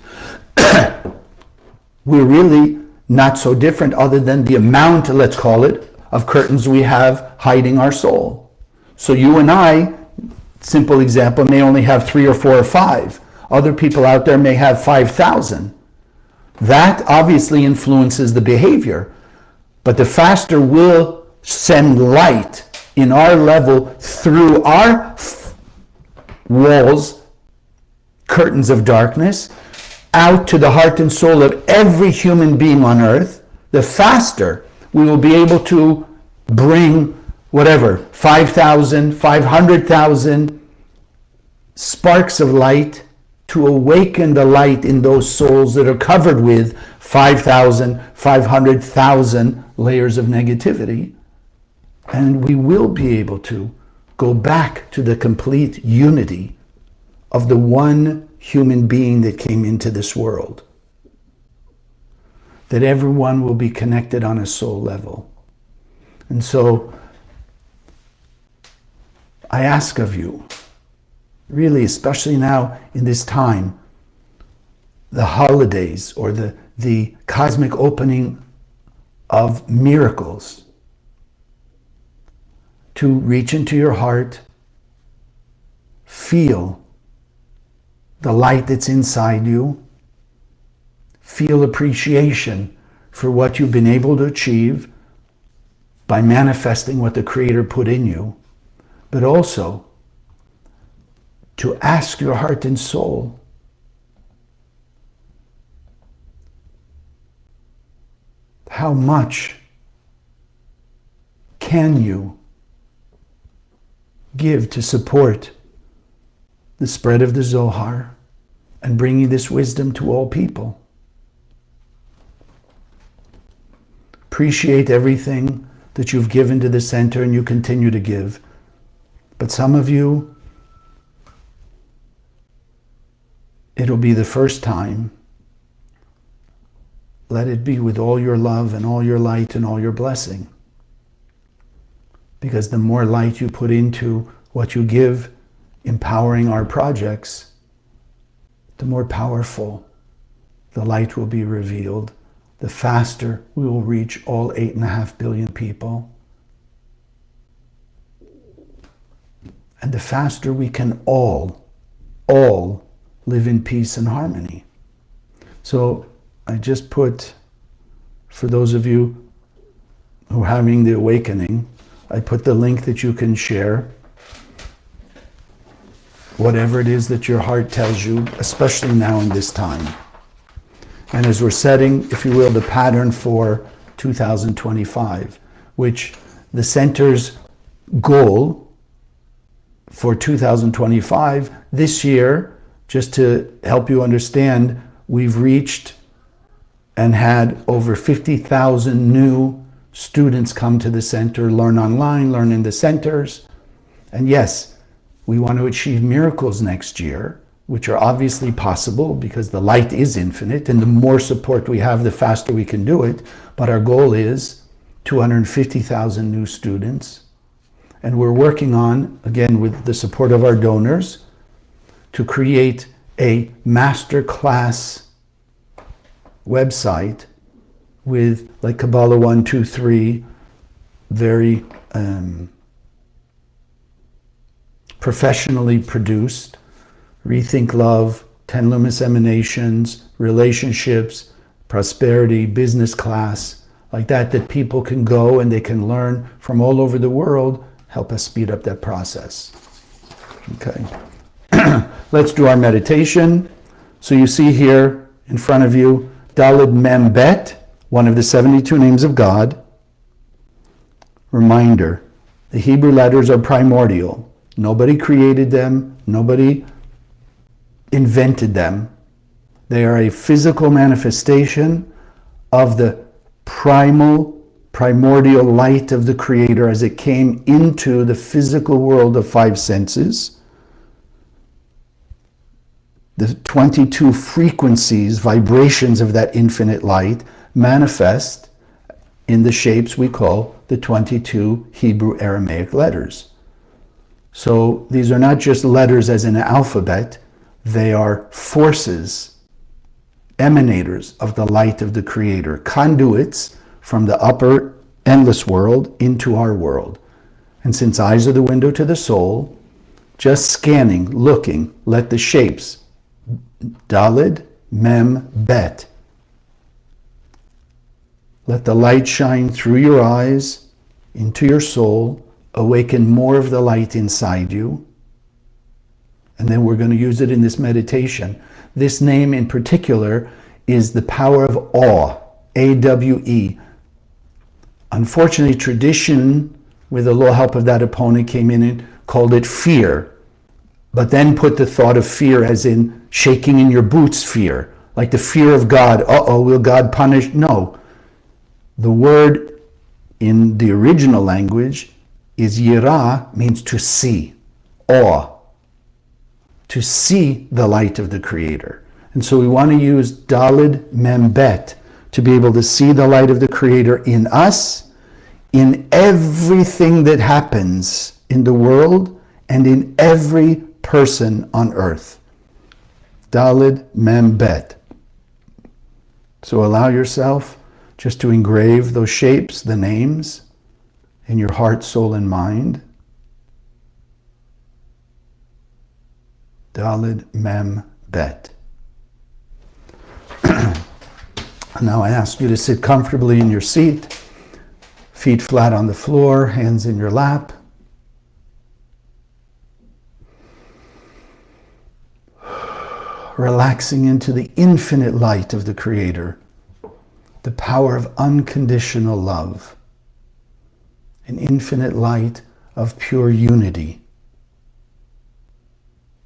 We're really not so different, other than the amount, let's call it, of curtains we have hiding our soul. So you and I, simple example, may only have 3 or 4 or 5. Other people out there may have 5,000. That obviously influences the behavior. But the faster we'll send light in our level through our walls, curtains of darkness, out to the heart and soul of every human being on earth, the faster we will be able to bring whatever, 5,000, 500,000 sparks of light to awaken the light in those souls that are covered with 5,000, 500,000 layers of negativity. And we will be able to go back to the complete unity of the one human being that came into this world. That everyone will be connected on a soul level. And so I ask of you, really, especially now in this time, the holidays or the cosmic opening of miracles, to reach into your heart, feel the light that's inside you, feel appreciation for what you've been able to achieve by manifesting what the Creator put in you, but also to ask your heart and soul, how much can you give to support the spread of the Zohar and bringing this wisdom to all people? Appreciate everything that you've given to the center and you continue to give. But some of you, it'll be the first time. Let it be with all your love and all your light and all your blessing. Because the more light you put into what you give, empowering our projects, the more powerful the light will be revealed, the faster we will reach all 8.5 billion people. And the faster we can all live in peace and harmony. So I just put, for those of you who are having the awakening, I put the link that you can share. Whatever it is that your heart tells you, especially now in this time. And as we're setting, if you will, the pattern for 2025, which the center's goal for 2025, this year, just to help you understand, we've reached and had over 50,000 new students come to the center, learn online, learn in the centers. And yes, we want to achieve miracles next year, which are obviously possible because the light is infinite, and the more support we have, the faster we can do it. But our goal is 250,000 new students. And we're working on, again, with the support of our donors, to create a master class website with, like, Kabbalah 1, 2, 3, very professionally produced, Rethink Love, 10 Luminous Emanations, relationships, prosperity, business class, like that people can go and they can learn from all over the world, help us speed up that process. Okay. Let's do our meditation. So you see here in front of you, Daled Mem Bet, one of the 72 names of God. Reminder, the Hebrew letters are primordial. Nobody created them. Nobody invented them. They are a physical manifestation of the primordial light of the Creator as it came into the physical world of five senses. The 22 frequencies, vibrations of that infinite light manifest in the shapes we call the 22 Hebrew Aramaic letters. So these are not just letters as in an alphabet, they are forces, emanators of the light of the Creator, conduits from the upper endless world into our world. And since eyes are the window to the soul, just scanning, looking, let the shapes, Daled, Mem, Bet. Let the light shine through your eyes, into your soul, awaken more of the light inside you. And then we're going to use it in this meditation. This name in particular is the power of awe, A-W-E. Unfortunately, tradition, with the low help of that opponent, came in and called it fear, but then put the thought of fear as in shaking in your boots fear, like the fear of God. Uh-oh, will God punish? No. The word in the original language is yirah, means to see, awe, to see the light of the Creator. And so we want to use Daled Mem Bet to be able to see the light of the Creator in us, in everything that happens in the world, and in every person on earth. Daled Mem Bet. So allow yourself just to engrave those shapes, the names, in your heart, soul, and mind. Daled Mem Bet. Now I ask you to sit comfortably in your seat, feet flat on the floor, hands in your lap. Relaxing into the infinite light of the Creator, the power of unconditional love, an infinite light of pure unity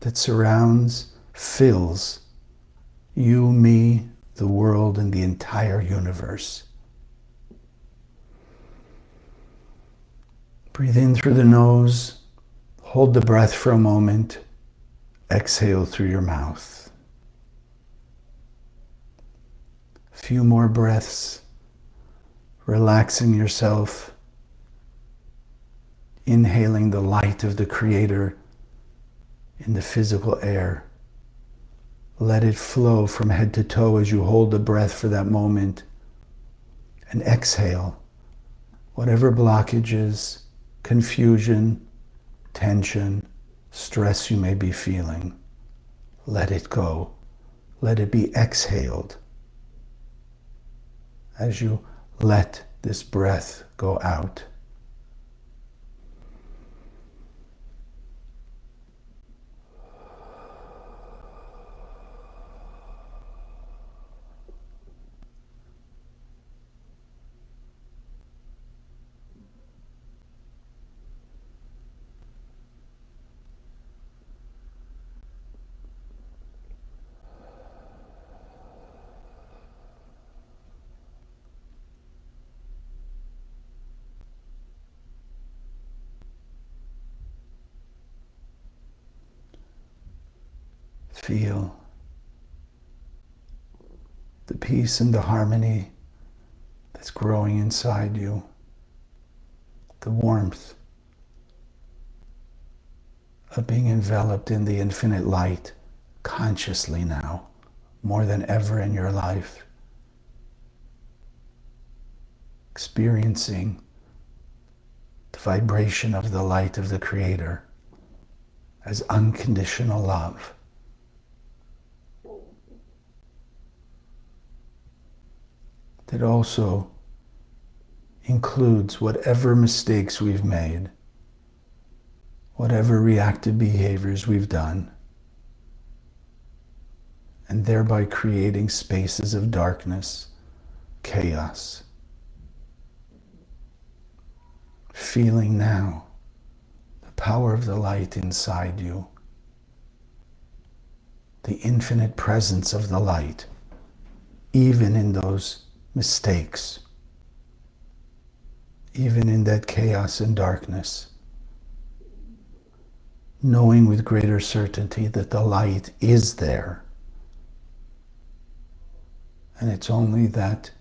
that surrounds, fills you, me, the world, and the entire universe. Breathe in through the nose, hold the breath for a moment, exhale through your mouth. A few more breaths, relaxing yourself, inhaling the light of the Creator in the physical air. Let it flow from head to toe as you hold the breath for that moment. And exhale whatever blockages, confusion, tension, stress you may be feeling. Let it go. Let it be exhaled as you let this breath go out. Feel the peace and the harmony that's growing inside you, the warmth of being enveloped in the infinite light consciously now, more than ever in your life. Experiencing the vibration of the light of the Creator as unconditional love. That also includes whatever mistakes we've made, whatever reactive behaviors we've done, and thereby creating spaces of darkness, chaos, feeling now the power of the light inside you, the infinite presence of the light, even in those mistakes, even in that chaos and darkness, knowing with greater certainty that the light is there. And it's only that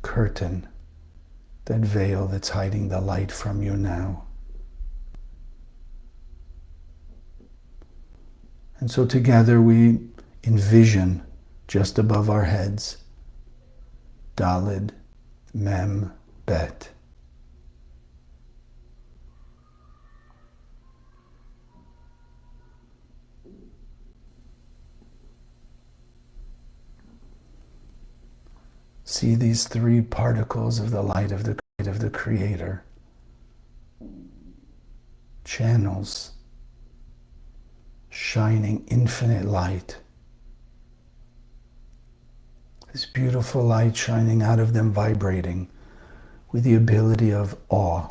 curtain, that veil that's hiding the light from you now. And so together we envision just above our heads, Daled, Mem, Bet. See these three particles of the light of the Creator, channels, shining infinite light. This beautiful light shining out of them, vibrating with the ability of awe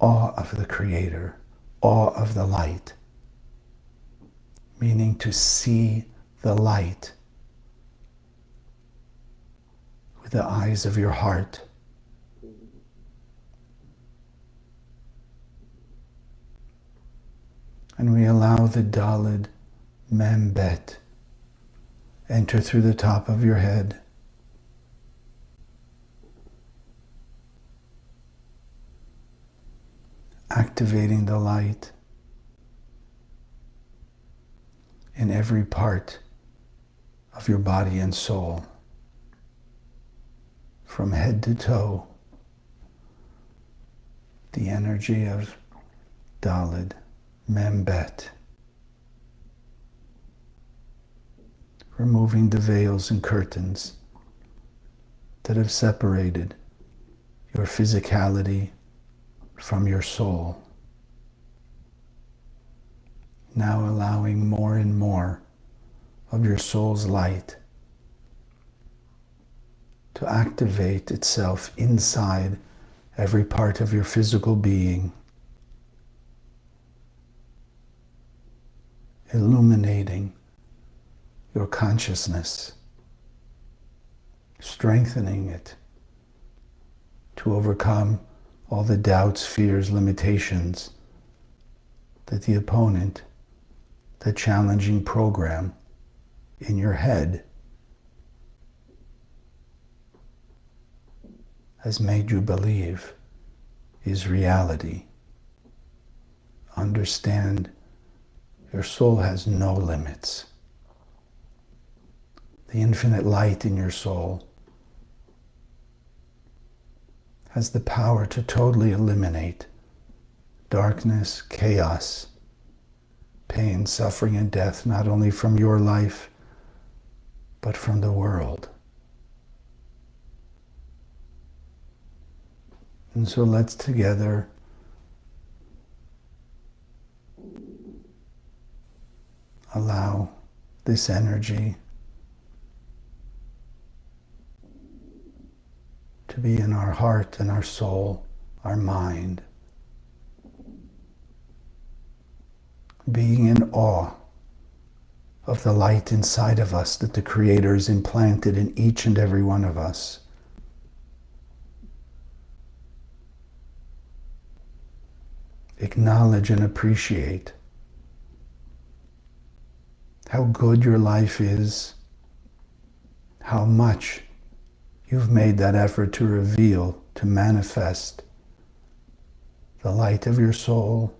of the Creator, awe of the light, meaning to see the light with the eyes of your heart. And we allow the Daled, Mem, Bet enter through the top of your head, activating the light in every part of your body and soul, from head to toe. The energy of Daled, Mem, Bet, removing the veils and curtains that have separated your physicality from your soul. Now allowing more and more of your soul's light to activate itself inside every part of your physical being, illuminating your consciousness, strengthening it to overcome all the doubts, fears, limitations that the opponent, the challenging program in your head has made you believe is reality. Understand your soul has no limits. The infinite light in your soul has the power to totally eliminate darkness, chaos, pain, suffering, and death, not only from your life, but from the world. And so let's together allow this energy to be in our heart and our soul, our mind, being in awe of the light inside of us that the Creator has implanted in each and every one of us. Acknowledge and appreciate how good your life is, how much you've made that effort to reveal, to manifest the light of your soul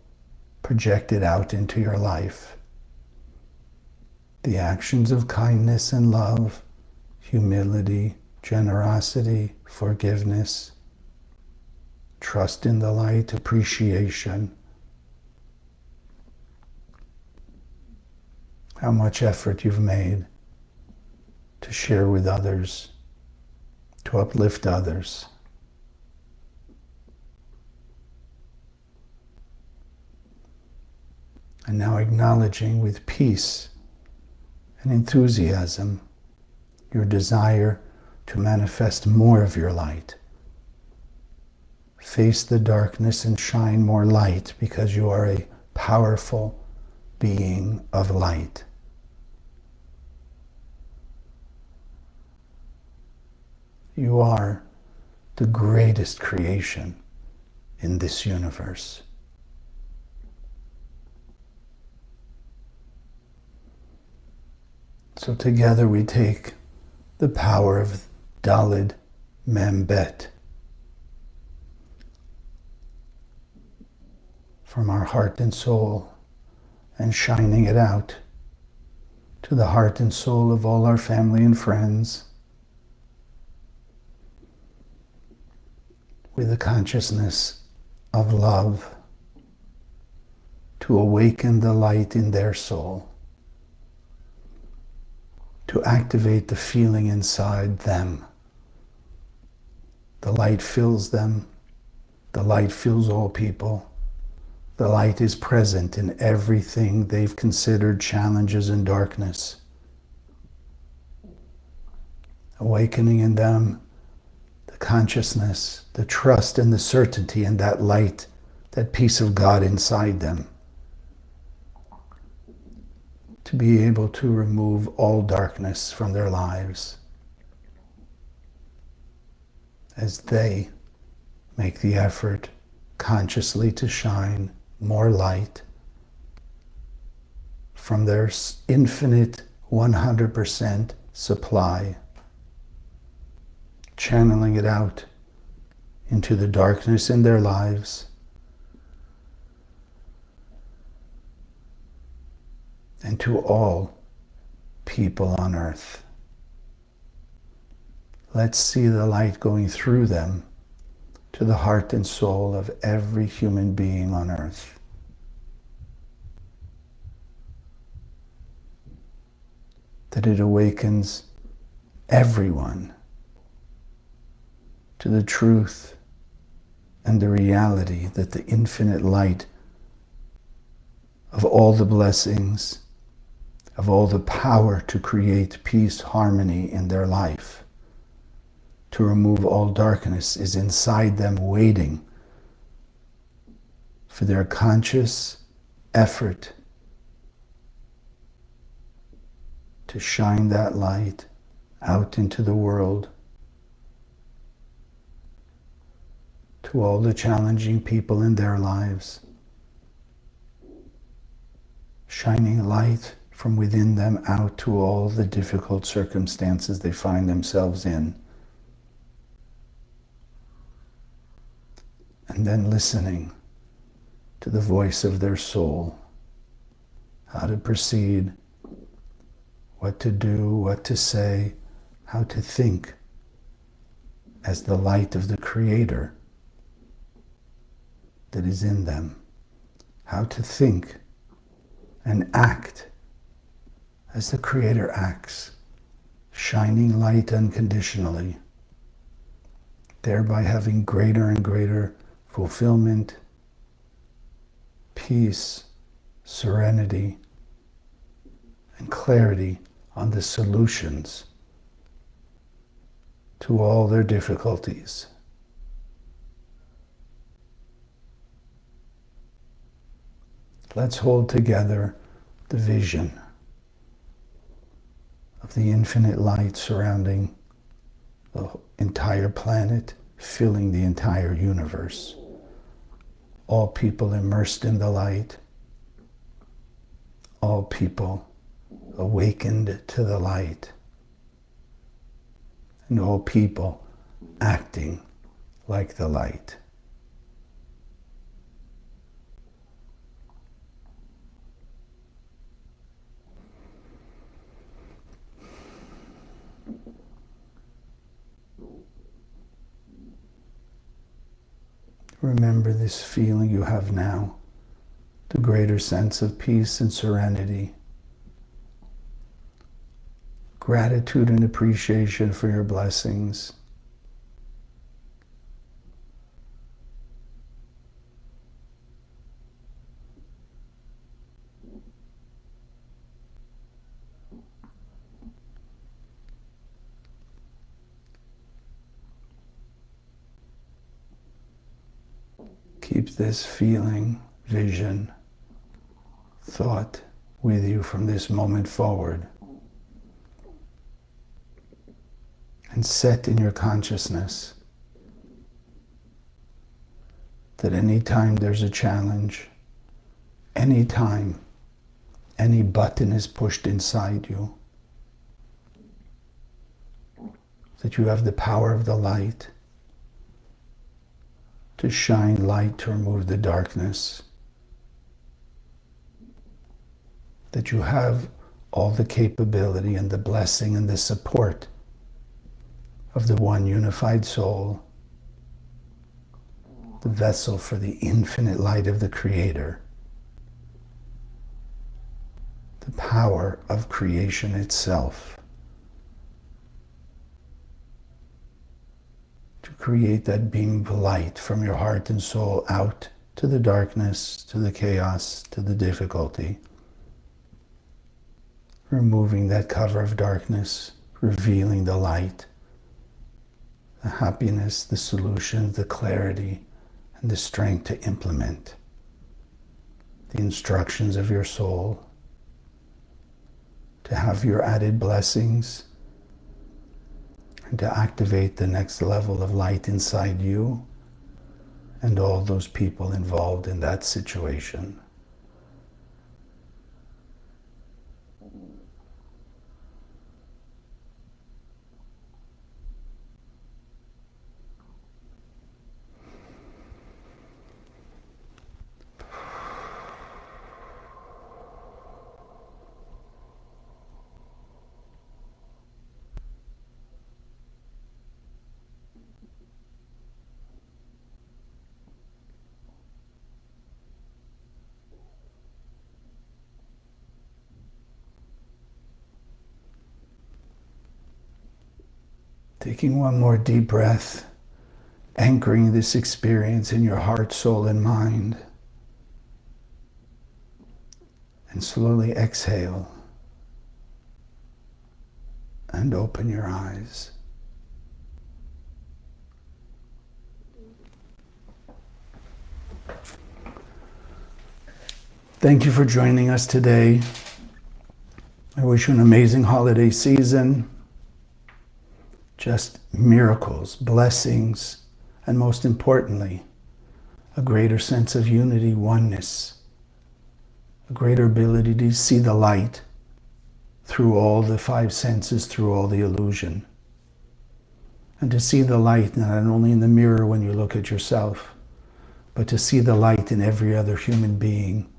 projected out into your life. The actions of kindness and love, humility, generosity, forgiveness, trust in the light, appreciation. How much effort you've made to share with others, to uplift others. And now acknowledging with peace and enthusiasm your desire to manifest more of your light, face the darkness and shine more light, because you are a powerful being of light. You are the greatest creation in this universe. So together we take the power of Daled Mem Bet from our heart and soul, and shining it out to the heart and soul of all our family and friends, with the consciousness of love, to awaken the light in their soul, to activate the feeling inside them. The light fills them. The light fills all people. The light is present in everything they've considered challenges and darkness. Awakening in them the consciousness, the trust and the certainty in that light, that peace of God inside them, to be able to remove all darkness from their lives as they make the effort consciously to shine more light from their infinite 100% supply, channeling it out into the darkness in their lives, and to all people on earth. Let's see the light going through them to the heart and soul of every human being on earth. That it awakens everyone to the truth and the reality that the infinite light of all the blessings, of all the power to create peace, harmony in their life, to remove all darkness, is inside them, waiting for their conscious effort to shine that light out into the world, to all the challenging people in their lives, shining light from within them out to all the difficult circumstances they find themselves in. And then listening to the voice of their soul, how to proceed, what to do, what to say, how to think as the light of the Creator that is in them, how to think and act as the Creator acts, shining light unconditionally, thereby having greater and greater fulfillment, peace, serenity, and clarity on the solutions to all their difficulties. Let's hold together the vision of the infinite light surrounding the entire planet, filling the entire universe. All people immersed in the light, all people awakened to the light, and all people acting like the light. Remember this feeling you have now, the greater sense of peace and serenity, gratitude and appreciation for your blessings. Keep this feeling, vision, thought with you from this moment forward. And set in your consciousness that anytime there's a challenge, anytime any button is pushed inside you, that you have the power of the light to shine light to remove the darkness, that you have all the capability and the blessing and the support of the one unified soul, the vessel for the infinite light of the Creator, the power of creation itself, to create that beam of light from your heart and soul out to the darkness, to the chaos, to the difficulty, removing that cover of darkness, revealing the light, the happiness, the solution, the clarity, and the strength to implement the instructions of your soul, to have your added blessings, and to activate the next level of light inside you and all those people involved in that situation. Taking one more deep breath, anchoring this experience in your heart, soul, and mind. And slowly exhale and open your eyes. Thank you for joining us today. I wish you an amazing holiday season. Just miracles, blessings, and most importantly, a greater sense of unity, oneness, a greater ability to see the light through all the five senses, through all the illusion. And to see the light not only in the mirror when you look at yourself, but to see the light in every other human being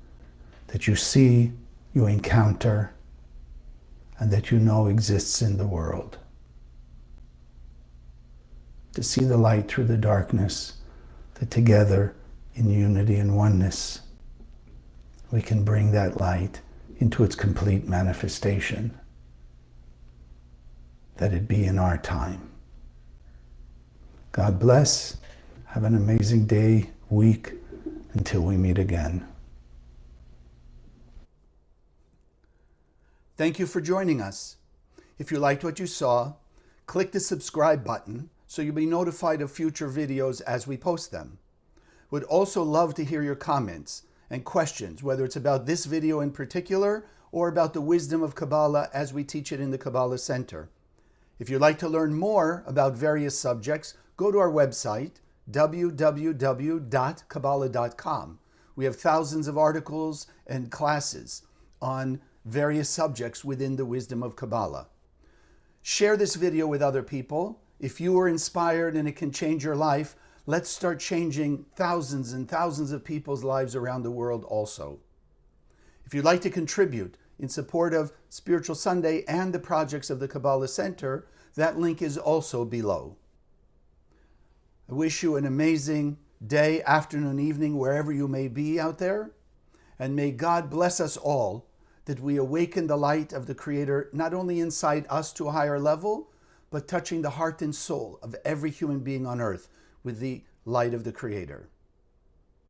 that you see, you encounter, and that you know exists in the world. To see the light through the darkness, that together in unity and oneness, we can bring that light into its complete manifestation, that it be in our time. God bless. Have an amazing day, week, until we meet again. Thank you for joining us. If you liked what you saw, click the subscribe button so you'll be notified of future videos as we post them. Would also love to hear your comments and questions, whether it's about this video in particular or about the wisdom of Kabbalah as we teach it in the Kabbalah Center. If you'd like to learn more about various subjects, go to our website, www.kabbalah.com. We have thousands of articles and classes on various subjects within the wisdom of Kabbalah. Share this video with other people. If you were inspired and it can change your life, let's start changing thousands and thousands of people's lives around the world also. If you'd like to contribute in support of Spiritual Sunday and the projects of the Kabbalah Center, that link is also below. I wish you an amazing day, afternoon, evening, wherever you may be out there. And may God bless us all that we awaken the light of the Creator not only inside us to a higher level, but touching the heart and soul of every human being on earth with the light of the Creator.